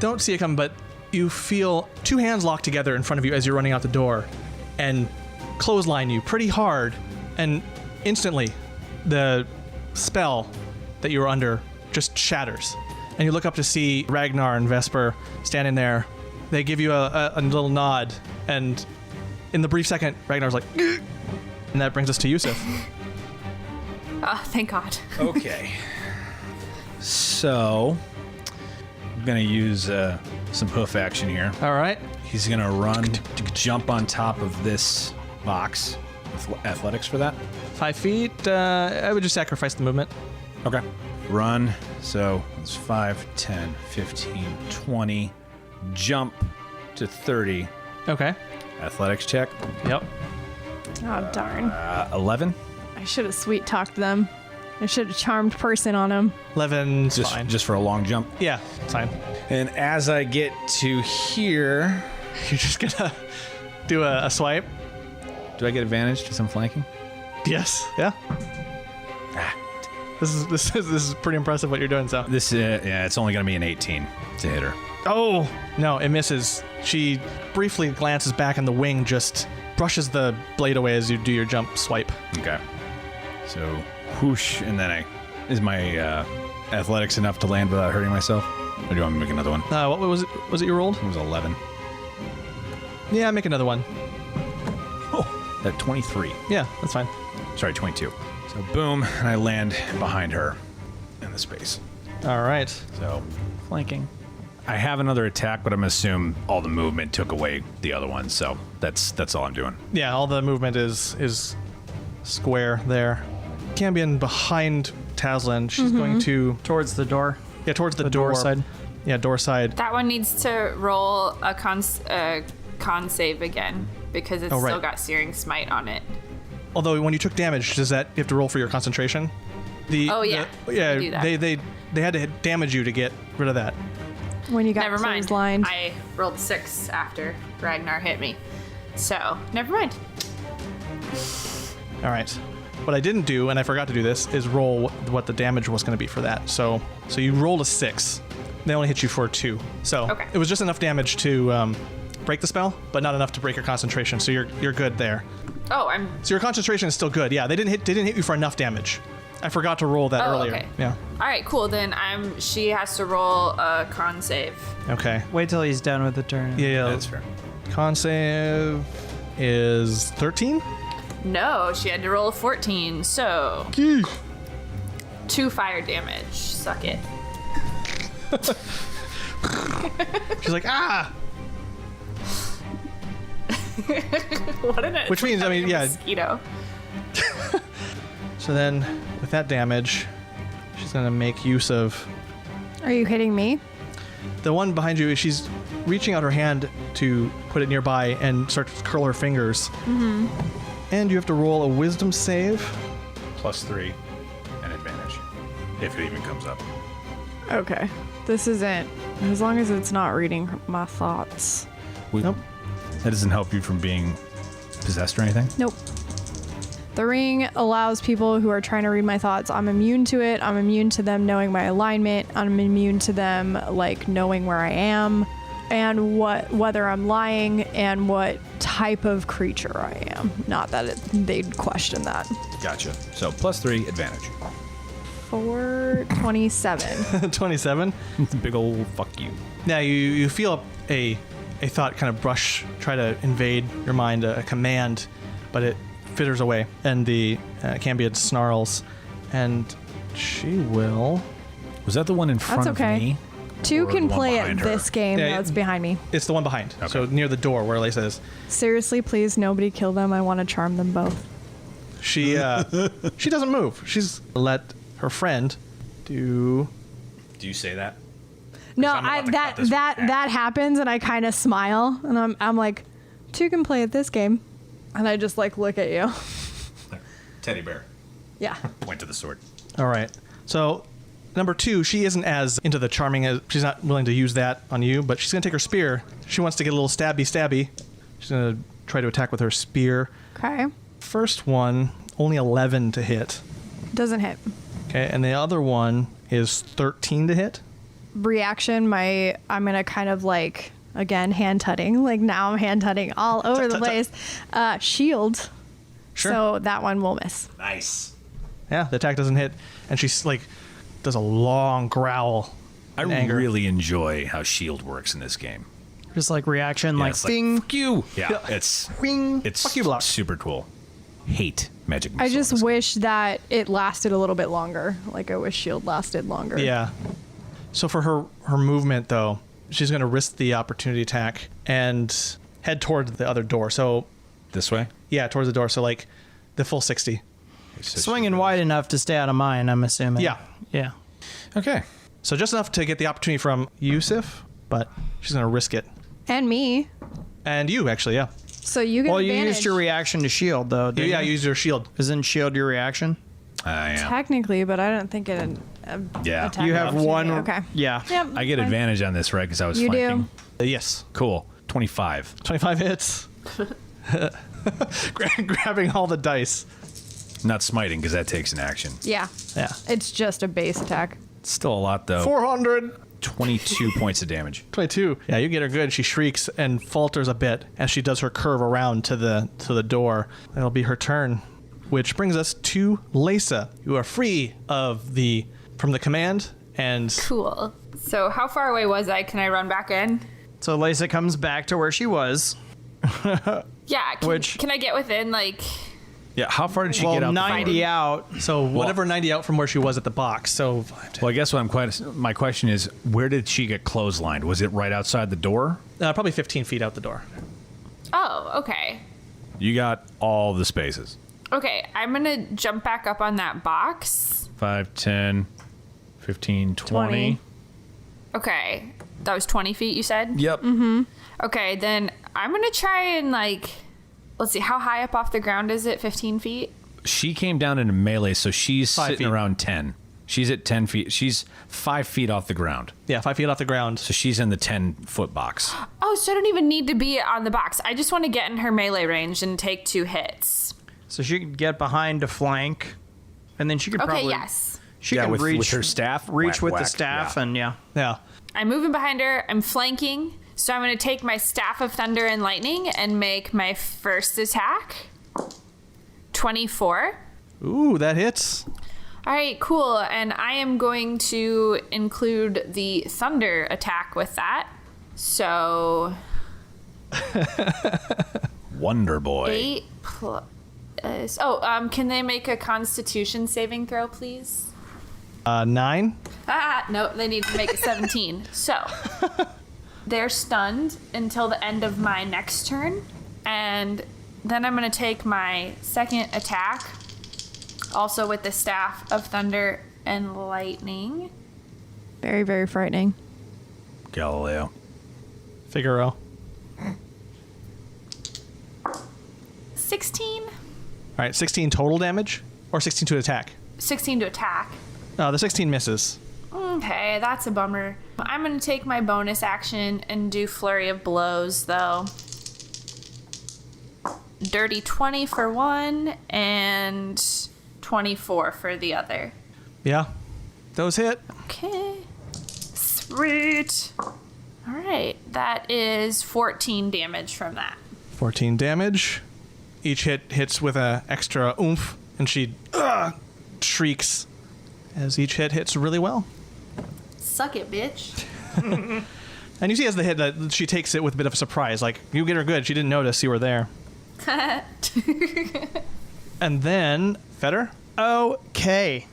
don't see it come, but you feel two hands locked together in front of you as you're running out the door and clothesline you pretty hard. And instantly, the spell that you were under just shatters. And you look up to see Ragnar and Vesper standing there. They give you a little nod, and in the brief second, Ragnar's like, "Gah!" And that brings us to Yusuf. Oh, thank God. Okay. So, I'm going to use some hoof action here. All right. He's going to run, jump on top of this box. Athletics for that? 5 feet. I would just sacrifice the movement. Okay. Run. So it's 5, 10, 15, 20. Jump to 30. Okay. Athletics check. Yep. Oh, darn. 11. I should have sweet talked them. I should have charmed person on them. 11's fine. Just for a long jump. Yeah, it's fine. And as I get to here, You're just gonna do a swipe. do I get advantage to some flanking? Yes. Yeah. This is pretty impressive what you're doing. So. This it's only going to be an 18 to hit her. Oh no, it misses. She briefly glances back, and the wing just brushes the blade away as you do your jump swipe. Okay. So whoosh, and then is my athletics enough to land without hurting myself? Or do you want me to make another one? What was it? Was it you rolled? It was 11. Yeah, make another one. Oh, at 23. Yeah, that's fine. Sorry, 22. So boom, and I land behind her in the space. All right. So flanking. I have another attack, but I'm gonna assume all the movement took away the other one, so that's all I'm doing. Yeah, all the movement is square there. Cambion behind Tazlin. She's going to towards the door. Yeah, towards the door side. Yeah, door side. That one needs to roll a con save again because it's right. still got Searing Smite on it. Although when you took damage, does that you have to roll for your concentration? Oh, yeah. Yeah, I do that. they had to damage you to get rid of that. When you got Never mind. clotheslined. I rolled 6 after Ragnar hit me. So, never mind. All right. What I didn't do, and I forgot to do this, is roll what the damage was going to be for that. So you rolled a 6. They only hit you for 2. So Okay. it was just enough damage to break the spell, but not enough to break your concentration. So you're good there. Oh, So your concentration is still good. Yeah, they didn't hit you for enough damage. I forgot to roll that earlier. Okay. Yeah. All right, cool. Then she has to roll a con save. Okay. Wait till he's done with the turn. Yeah, That's fair. Con save is 13. No, she had to roll a 14. So 2 fire damage. Suck it. She's like, ah. What an Which means, I mean, yeah. Mosquito. So then, with that damage, she's gonna make use of Are you hitting me? the one behind you. She's reaching out her hand to put it nearby and start to curl her fingers. Mm-hmm. And you have to roll a wisdom save. +3 and advantage. If it even comes up. Okay. This isn't. As long as it's not reading my thoughts. Nope. That doesn't help you from being possessed or anything? Nope. The ring allows people who are trying to read my thoughts. I'm immune to it. I'm immune to them knowing my alignment. I'm immune to them like knowing where I am and whether I'm lying and what type of creature I am. Not that they'd question that. Gotcha. So +3 advantage. 427. 27. Big old fuck you. Now you feel a thought kind of try to invade your mind, a command, but it fitters away, and the Cambiad snarls, and she will. Was that the one in front That's okay. of me? Two Or can the one play behind at her? this game. Yeah, That's behind me. It's the one behind, so near the door where Lisa is. Seriously, please, nobody kill them. I want to charm them both. She doesn't move. She's let her friend do. Do you say that? No, I'm about to cut this that happens, and I kind of smile, and I'm like, two can play at this game, and I just like look at you. Teddy bear. Yeah. Point to the sword. All right. So, number 2, she isn't as into the charming as she's not willing to use that on you, but she's gonna take her spear. She wants to get a little stabby. She's gonna try to attack with her spear. Okay. First one, only 11 to hit. Doesn't hit. Okay, and the other one is 13 to hit. Reaction. I'm gonna kind of like again hand tutting. Like now I'm hand tutting all over the place. Shield. Sure. So that one will miss. Nice. Yeah, the attack doesn't hit, and she's like does a long growl. I in anger. really enjoy how shield works in this game. Just like reaction, Yeah, like it's ding. fuck you. Yeah, it's Wing. it's Fuck you, block. super cool. Hate magic. I just missiles. wish that it lasted a little bit longer. Like I wish shield lasted longer. Yeah. So for her movement though, she's going to risk the opportunity attack and head towards the other door. So This way. yeah, towards the door. So like the full 60. Swinging wide enough to stay out of mine, I'm assuming. Yeah. Yeah. Okay. So just enough to get the opportunity from Yusuf, but she's going to risk it. And me. And you actually, yeah. So you get Well, you advantage. used your reaction to shield, though. Didn't Yeah, you? use your shield. Isn't shield your reaction? Yeah. Technically, but I don't think it. Yeah. attack You have opportunity. one. Okay. Yeah. Yep. I get fine. advantage on this, right? Because I was You flanking. do. Yes. Cool. 25. 25 hits. Grabbing all the dice. Not smiting because that takes an action. Yeah. Yeah. It's just a base attack. It's still a lot though. 400. 22 points of damage. 22. Yeah, you get her good. She shrieks and falters a bit as she does her curve around to the door. That'll be her turn. Which brings us to Lisa. You are free from the command and Cool. So how far away was I? Can I run back in? So Lisa comes back to where she was. Yeah. Can I get within like? Yeah. How far did she Well, get out? 90 out. so whatever 90 out from where she was at the box. So Well, I guess my question is, where did she get clotheslined? Was it right outside the door? probably 15 feet out the door. Oh, okay. You got all the spaces. Okay, I'm gonna jump back up on that box. 5, 10, 15, 20. 20. Okay, that was 20 feet. You said. Yep. Okay, then I'm gonna try and like, let's see, how high up off the ground is it? 15 feet. She came down in a melee, so she's 5 sitting feet. around 10. She's at 10 feet. She's 5 feet off the ground. Yeah, 5 feet off the ground. So she's in the 10-foot box. Oh, so I don't even need to be on the box. I just want to get in her melee range and take 2 hits. So she could get behind to flank, and then she could Okay, probably. yes. She Yeah, can with reach her staff. Reach Whack, with whack, the staff, yeah. and yeah. Yeah. I'm moving behind her. I'm flanking. So I'm going to take my Staff of Thunder and Lightning and make my first attack. 24. Ooh, that hits. All right, cool. And I am going to include the thunder attack with that. So Wonder Boy. 8 plus... can they make a Constitution saving throw, please? 9. No, they need to make a 17. So they're stunned until the end of my next turn. And then I'm going to take my second attack, also with the Staff of Thunder and Lightning. Very, very frightening. Galileo. Figaro. 16? All right, 16 total damage or 16 to attack? 16 to attack. The 16 misses. Okay, that's a bummer. I'm going to take my bonus action and do Flurry of Blows, though. Dirty 20 for one and 24 for the other. Yeah, those hit. Okay. Sweet. All right, that is 14 damage from that. 14 damage. Each hit hits with a extra oomph, and she shrieks as each hit hits really well. Suck it, bitch. And you see as the hit that she takes it with a bit of a surprise. Like, you get her good. She didn't notice you were there. And then, Fetter? Okay.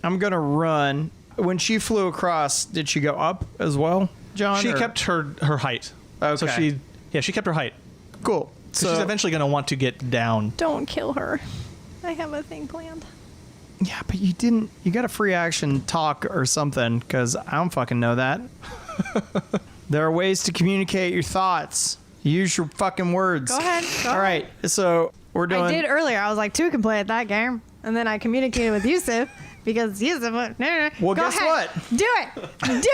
I'm going to run. When she flew across, did she go up as well, John? She kept her height. Okay. So she kept her height. Cool. So she's eventually going to want to get down. Don't kill her. I have a thing planned. Yeah, but you didn't. You got a free action talk or something, because I don't fucking know that. There are ways to communicate your thoughts. Use your fucking words. Go ahead. All right, so we're doing. I did earlier. I was like, 2 can play at that game. And then I communicated with Yusuf because Yusuf went, no. Well, Go guess ahead. what? Do it. Do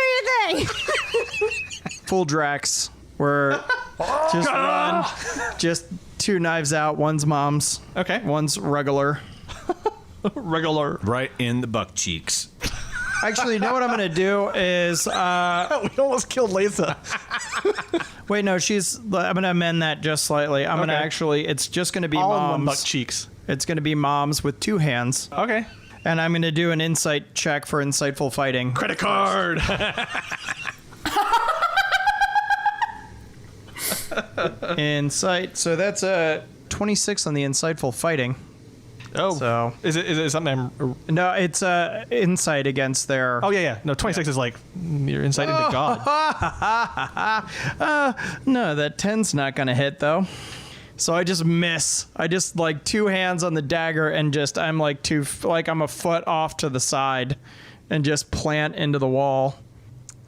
your thing. Full Drax. We're just run. Just 2 knives out. One's mom's. Okay. One's regular. Regular. Right in the buck cheeks. Actually, you know what I'm going to do is... We almost killed Latha. Wait, no, I'm going to amend that just slightly. I'm going to actually... It's just going to be All in moms. one buck cheeks. It's going to be moms with 2 hands. Okay. And I'm going to do an insight check for insightful fighting. Credit card. Insight. So that's a 26 on the insightful fighting. Oh. So Is it something? no, it's insight against their. Oh, yeah. No, 26 is like your insight into God. No, that 10's not going to hit though. So I just miss. I just like 2 hands on the dagger and I'm like I'm a foot off to the side and just plant into the wall.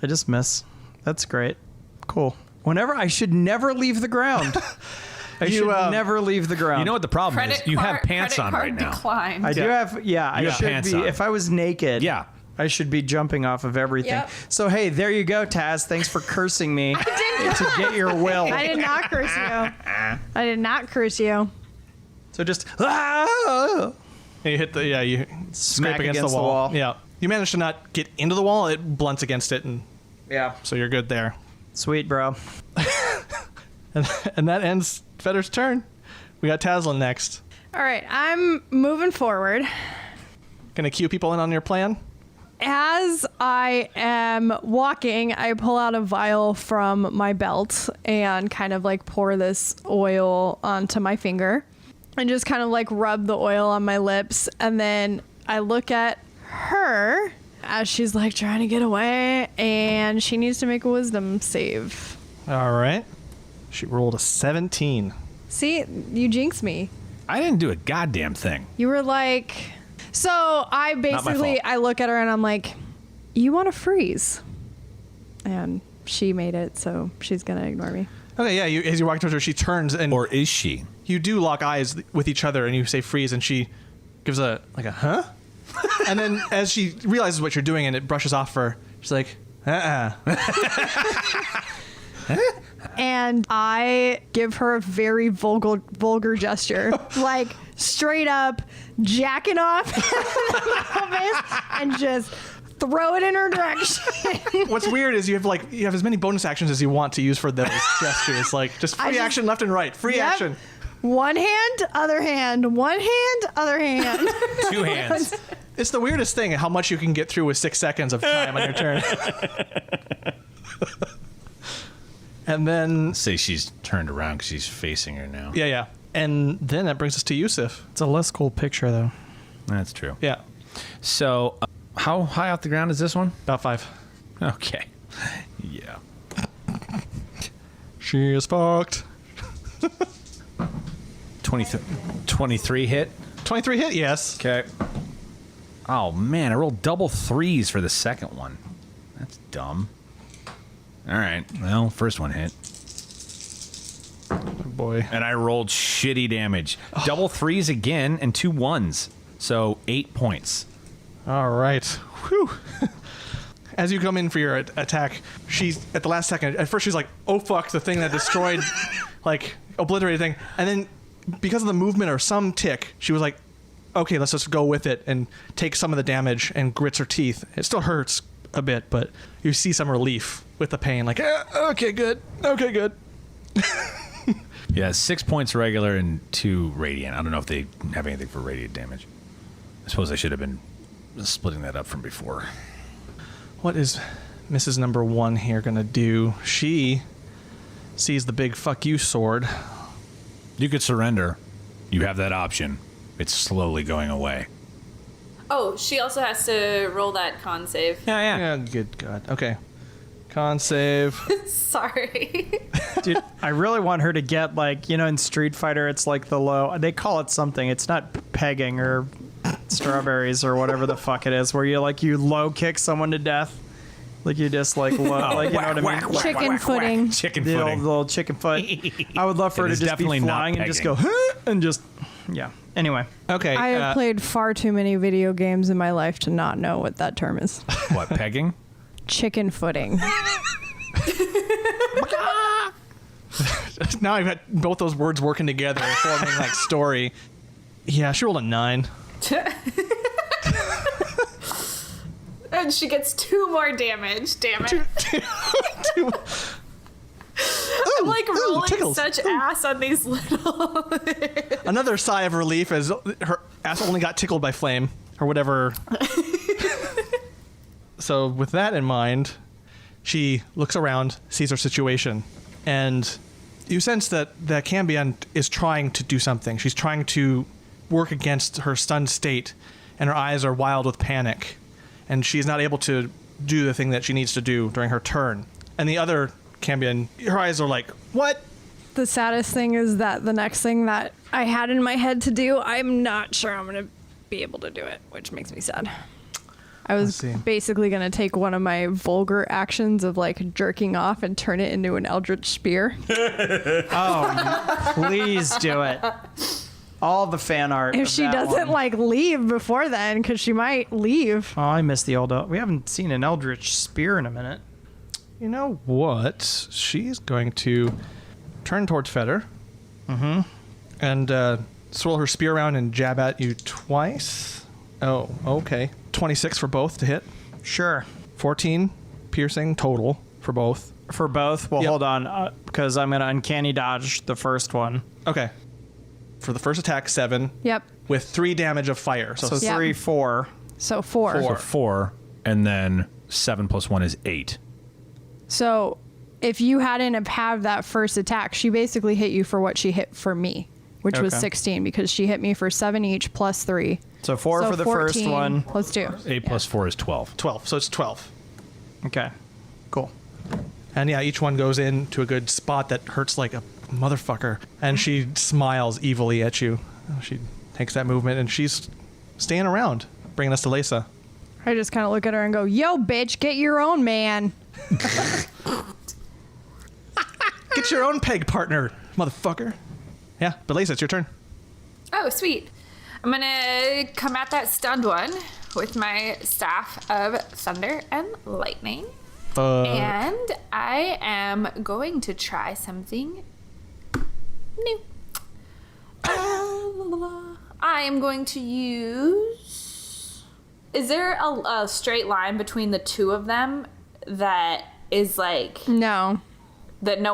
I just miss. That's great. Cool. I should never leave the ground. I should never leave the ground. You know what the problem is? You have pants on right now. Declined. I do have, I You have should pants be. on. If I was naked, Yeah. I should be jumping off of everything. Yep. So hey, there you go, Taz. Thanks for cursing me to get your will. I did not curse you. I did not curse you. So just And you hit you scrape against the wall. Yeah. You manage to not get into the wall. It blunts against it, and yeah, so you're good there. sweet, bro. And that ends Fetter's turn. We got Tazlin next. All right, I'm moving forward. Gonna cue people in on your plan? As I am walking, I pull out a vial from my belt and kind of like pour this oil onto my finger and just kind of like rub the oil on my lips. And then I look at her as she's like trying to get away and she needs to make a wisdom save. All right. She rolled a 17. See, you jinxed me. I didn't do a goddamn thing. You were like... So I basically, fault. I look at her and I'm like, you want to freeze? And she made it, so she's going to ignore me. Okay, yeah. As you walk towards her, she turns and Or is she? you do lock eyes with each other, and you say freeze, and she gives a huh? And then as she realizes what you're doing and it brushes off her, she's like, And I give her a very vulgar gesture, like straight up jacking off and just throw it in her direction. What's weird is you have as many bonus actions as you want to use for those gestures. Like just free action left and right. Free action. One hand, other hand. One hand, other hand. 2 hands. It's the weirdest thing how much you can get through with 6 seconds of time on your turn. And then Say she's turned around because she's facing her now. yeah. And then that brings us to Yusuf. It's a less cool picture, though. That's true. Yeah. So, how high off the ground is this one? About 5. Okay. Yeah. She is fucked. 23 hit. 23 hit, yes. Okay. Oh, man, I rolled double 3s for the second one. That's dumb. All right. Well, first one hit. Oh boy. And I rolled shitty damage. Double 3s again and 2 1s. So 8 points. All right. Whew. As you come in for your attack, she's at the last second. At first, she's like, "Oh fuck!" The thing that destroyed, like, obliterated thing. And then, because of the movement or some tick, she was like, "Okay, let's just go with it and take some of the damage." And grits her teeth. It still hurts a bit, but you see some relief with the pain. Like, okay, good. Okay, good. Yeah, 6 points regular and 2 radiant. I don't know if they have anything for radiant damage. I suppose I should have been splitting that up from before. What is Mrs. Number 1 here gonna do? She sees the big fuck you sword. You could surrender. You have that option. It's slowly going away. Oh, she also has to roll that con save. Yeah. Good God. Okay. Con save. Sorry. Dude, I really want her to get, like, you know, in Street Fighter, it's like the low. They call it something. It's not pegging or strawberries or whatever the fuck it is, where you low kick someone to death. Like you just like low, like you know what I mean? Chicken footing. Chicken The old footing. little chicken foot. I would love for her to is just be definitely not flying and just go, pegging. huh, and just, yeah. Anyway, Okay. I have played far too many video games in my life to not know what that term is. What, pegging? Chicken footing. Now I've got both those words working together, forming like story. Yeah, she rolled a 9. And she gets 2 more damage. Damn it. I'm like rolling tickles. such ass on these little. Another sigh of relief as her ass only got tickled by flame or whatever. So with that in mind, she looks around, sees her situation, and you sense that the Cambion is trying to do something. She's trying to work against her stunned state, and her eyes are wild with panic, and she's not able to do the thing that she needs to do during her turn. And the other Cambion, her eyes are like, what? The saddest thing is that the next thing that I had in my head to do, I'm not sure I'm going to be able to do it, which makes me sad. I was basically going to take one of my vulgar actions of like jerking off and turn it into an eldritch spear. please do it. All the fan art. If of she that doesn't one. like leave before then, because she might leave. Oh, I miss the old. We haven't seen an eldritch spear in a minute. You know what? She's going to turn towards Fetter. And swirl her spear around and jab at you twice. Oh, okay. 26 for both to hit. Sure. 14 piercing total for both. For both? Well, Yep. hold on, because I'm going to uncanny dodge the first one. Okay. For the first attack, 7. Yep. With 3 damage of fire. So, So Yep. 3, 4. So 4. So 4, and then 7 plus 1 is 8. So if you hadn't have that first attack, she basically hit you for what she hit for me, which was Okay. 16, because she hit me for 7 each plus 3. So 4 So for the first 14 one. Plus 2. 8 plus 4 is 12. 12. So it's 12. Okay. Cool. And yeah, each one goes into a good spot that hurts like a motherfucker. And she smiles evilly at you. She takes that movement and she's staying around, bringing us to Lisa. I just kind of look at her and go, yo, bitch, get your own man. Get your own peg partner, motherfucker. Yeah, but Lisa, it's your turn. Oh, sweet. I'm gonna come at that stunned one with my staff of thunder and lightning. And I am going to try something new. I am going to use Is there a straight line between the two of them that is like No. that no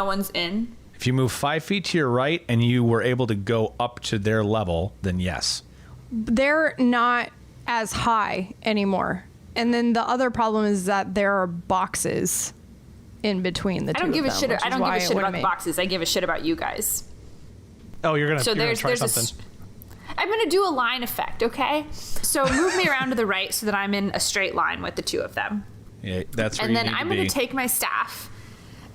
one's in? If you move 5 feet to your right and you were able to go up to their level, then yes. They're not as high anymore. And then the other problem is that there are boxes in between the two. I don't give a of shit. them, I don't give a shit about the make- boxes. I give a shit about you guys. Oh, you're gonna So try something. I'm gonna do a line effect, okay? So move me around to the right so that I'm in a straight line with the two of them. Yeah, that's where And you then need I'm to gonna be. take my staff,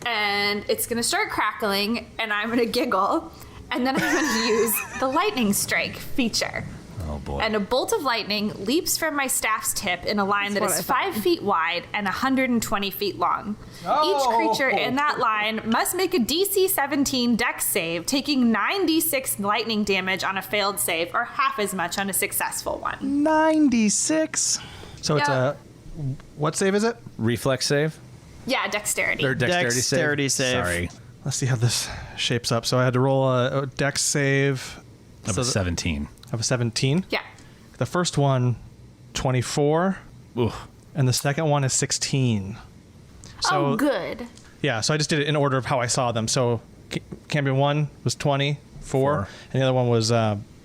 and it's gonna start crackling, and I'm gonna giggle, and then I'm gonna use the lightning strike feature. Oh boy. And a bolt of lightning leaps from my staff's tip in a line that That's is what I 5 feet wide and 120 feet long. Each creature in that line must make a DC 17 dex save, taking 9d6 lightning damage on a failed save, or half as much on a successful one. 96. So it's Yep. what save is it? Reflex save? Yeah, dexterity. Or Dexterity save. Sorry. Let's see how this shapes up. So I had to roll a dex save Of a 17. of a 17. Yeah. The first one, 24, Ooh. and the second one is 16. So Oh, good. yeah, so I just did it in order of how I saw them. So Cambion 1 was 24, Four. and the other one was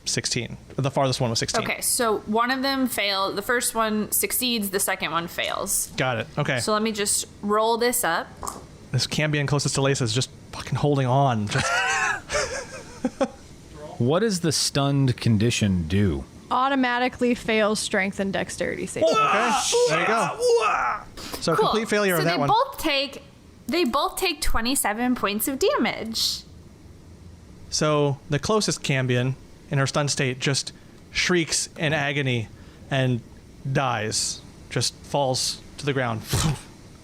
16. The farthest one was 16. Okay, so one of them failed. The first one succeeds. The second one fails. Got it. Okay. So let me just roll this up. This Cambion closest to Lace is just fucking holding on. Just What does the stunned condition do? Automatically fails strength and dexterity save. okay. There you go. So Cool. complete failure so of that one. They both take 27 points of damage. So the closest Cambion, in her stunned state, just shrieks in agony and dies. Just falls to the ground.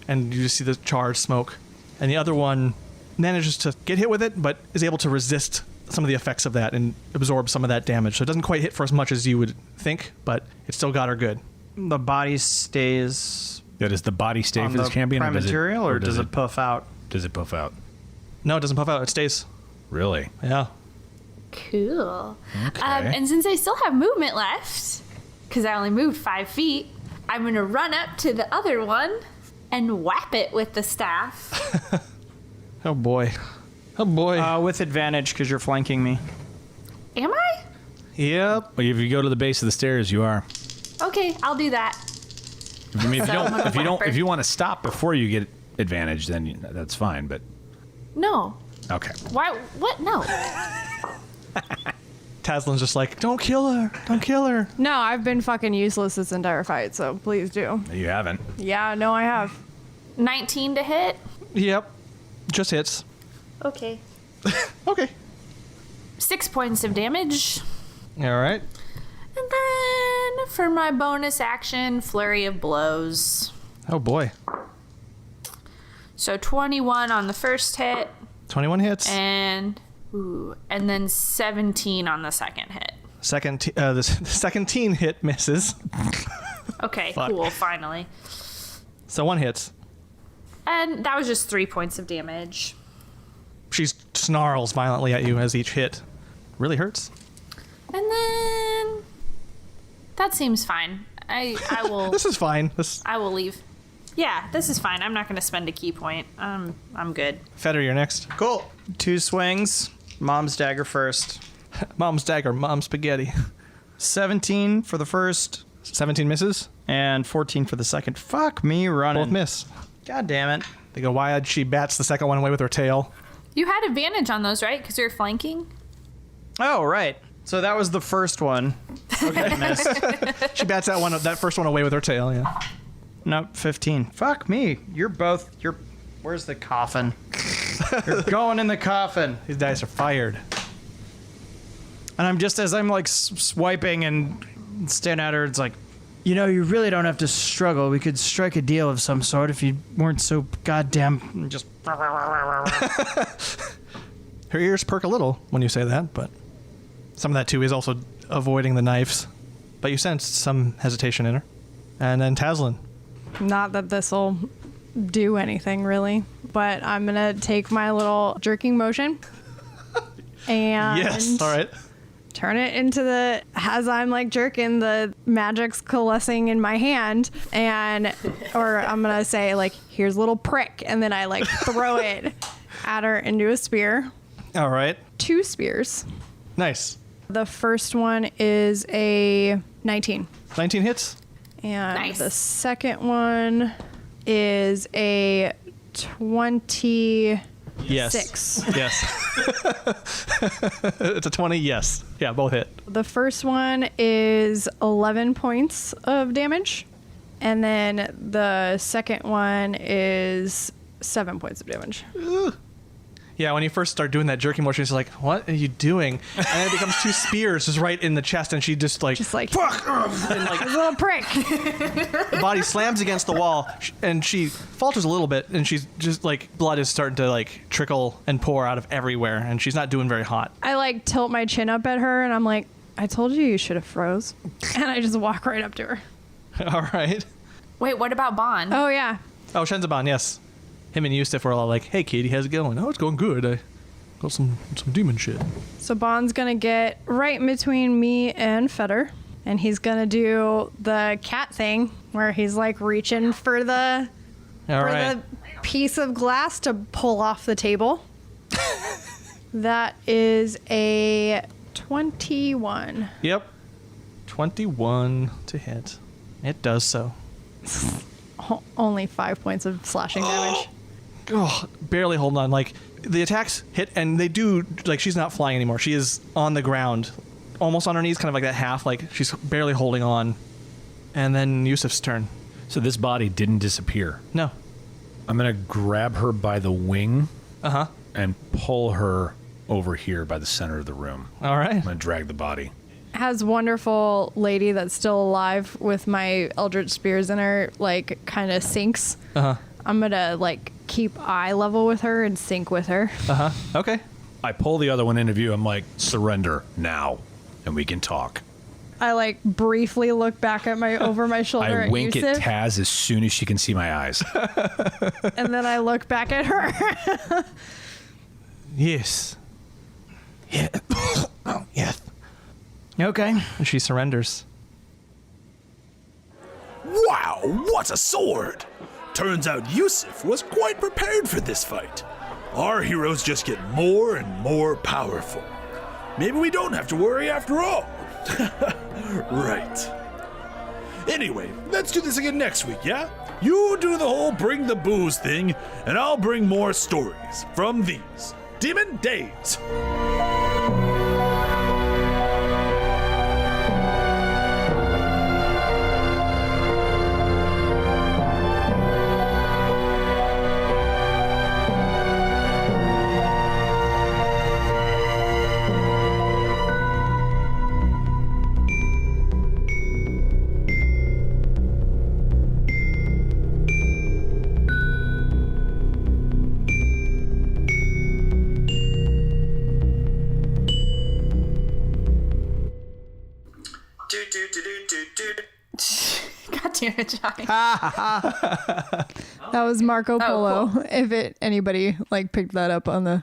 And you just see the charred smoke. And the other one manages to get hit with it, but is able to resist some of the effects of that and absorb some of that damage. So it doesn't quite hit for as much as you would think, but it still got her good. The body stays Yeah, does the body stay on for the this Cambion? prime material, or does it it puff out? Does it puff out? No, it doesn't puff out. It stays. Really? Yeah. Cool. Okay. And since I still have movement left, because I only moved 5 feet, I'm going to run up to the other one and whap it with the staff. Oh, boy. Oh, boy. With advantage, because you're flanking me. Am I? Yep. Well, if you go to the base of the stairs, you are. Okay, I'll do that. I mean, So, if you want to stop before you get advantage, then that's fine. But No. okay. Why? What? No. Taslin's just like, don't kill her. Don't kill her. No, I've been fucking useless this entire fight, so please do. You haven't. Yeah, no, I have. 19 to hit. Yep. Just hits. Okay. Okay. 6 points of damage. All right. And then for my bonus action, flurry of blows. Oh, boy. So 21 on the first hit, 21 hits. and then 17 on the second hit. The second teen hit misses. Okay, Fuck. cool, finally. So one hits. And that was just 3 points of damage. She snarls violently at you as each hit really hurts. And then that seems fine. I will This is fine. I will leave. Yeah, this is fine. I'm not going to spend a key point. I'm good. Fetter, you're next. Cool. 2 swings. Mom's dagger first. Mom's dagger, mom's spaghetti. 17 for the first, 17 misses. and 14 for the second. Fuck me running. Both miss. God damn it. They go wide. She bats the second one away with her tail. You had advantage on those, right? Because you're flanking? Oh, right. So that was the first one. Okay, missed. She bats that first one away with her tail, yeah. Nope, 15. Fuck me. You're where's the coffin? You're going in the coffin. These dice are fired. And as I'm like swiping and staring at her, it's like, you know, you really don't have to struggle. We could strike a deal of some sort if you weren't so goddamn just. Her ears perk a little when you say that, but some of that too is also avoiding the knives. But you sense some hesitation in her. And then Taslin. Not that this'll do anything really, but I'm gonna take my little jerking motion and Yes. All right. turn it into as I'm like jerking, the magic's coalescing in my hand, or I'm gonna say like, here's a little prick, and then I like throw it at her into a spear. All right. 2 spears. Nice. The first one is a 19. 19 hits. And Nice. the second one is a 26. Yes. It's a 20. Yes. Yeah, both hit. The first one is 11 points of damage. And then the second one is 7 points of damage. Yeah, when you first start doing that jerking motion, she's like, what are you doing? And then it becomes 2 spears just right in the chest, and she just like, fuck! and like, Little prick! the body slams against the wall, and she falters a little bit, and she's just like, blood is starting to like trickle and pour out of everywhere, and she's not doing very hot. I like tilt my chin up at her, and I'm like, I told you should have froze. And I just walk right up to her. All right. Wait, what about Bond? Oh, yeah. Oh, Shenzaban, yes. Him and Yusuf were all like, hey, Katie, how's it going? Oh, it's going good. I got some demon shit. So Bond's gonna get right in between me and Fetter, and he's gonna do the cat thing where he's like reaching for the the piece of glass to pull off the table. That is a 21. Yep. 21 to hit. It does so. Only 5 points of slashing damage. Oh, barely holding on. Like, the attacks hit, and they do, like, she's not flying anymore. She is on the ground, almost on her knees, kind of like that half, like, she's barely holding on. And then Yusuf's turn. So this body didn't disappear. No. I'm going to grab her by the wing Uh-huh. and pull her over here by the center of the room. All right. I'm going to drag the body. Has wonderful lady that's still alive with my Eldritch Spears in her, like, kind of sinks. Uh-huh. I'm gonna, like, keep eye level with her and sync with her. Uh-huh. Okay. I pull the other one into view. I'm like, surrender now, and we can talk. I, like, briefly look back at over my shoulder I at wink Yusuf, at Taz as soon as she can see my eyes. and then I look back at her. Yes. Yeah. Oh, yes. Okay. And she surrenders. Wow, what a sword! Turns out Yusuf was quite prepared for this fight. Our heroes just get more and more powerful. Maybe we don't have to worry after all. Right. Anyway, let's do this again next week, yeah? You do the whole bring the booze thing, and I'll bring more stories from these Demon Days. God damn it, Johnny. That was Marco Polo. Cool. If anybody, like, picked that up on the...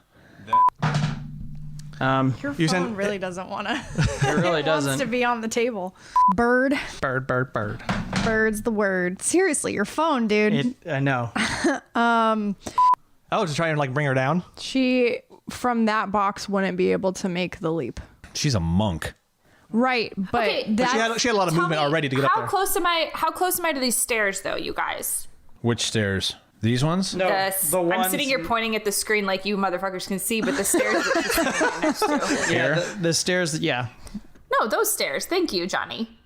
Your You phone send- really doesn't want to... It really wants doesn't. to be on the table. Bird. Bird. Bird's the word. Seriously, your phone, dude. I know. Oh, to try and, like, bring her down? She, from that box, wouldn't be able to make the leap. She's a monk. Right, but Okay, that's... She had a lot of Tell movement me, already to get up there. How close am I to these stairs, though, you guys? Which stairs? These ones? No, the ones. I'm sitting here pointing at the screen like you motherfuckers can see, but the stairs that she's standing next to. Yeah, the stairs. Yeah. No, those stairs. Thank you, Johnny.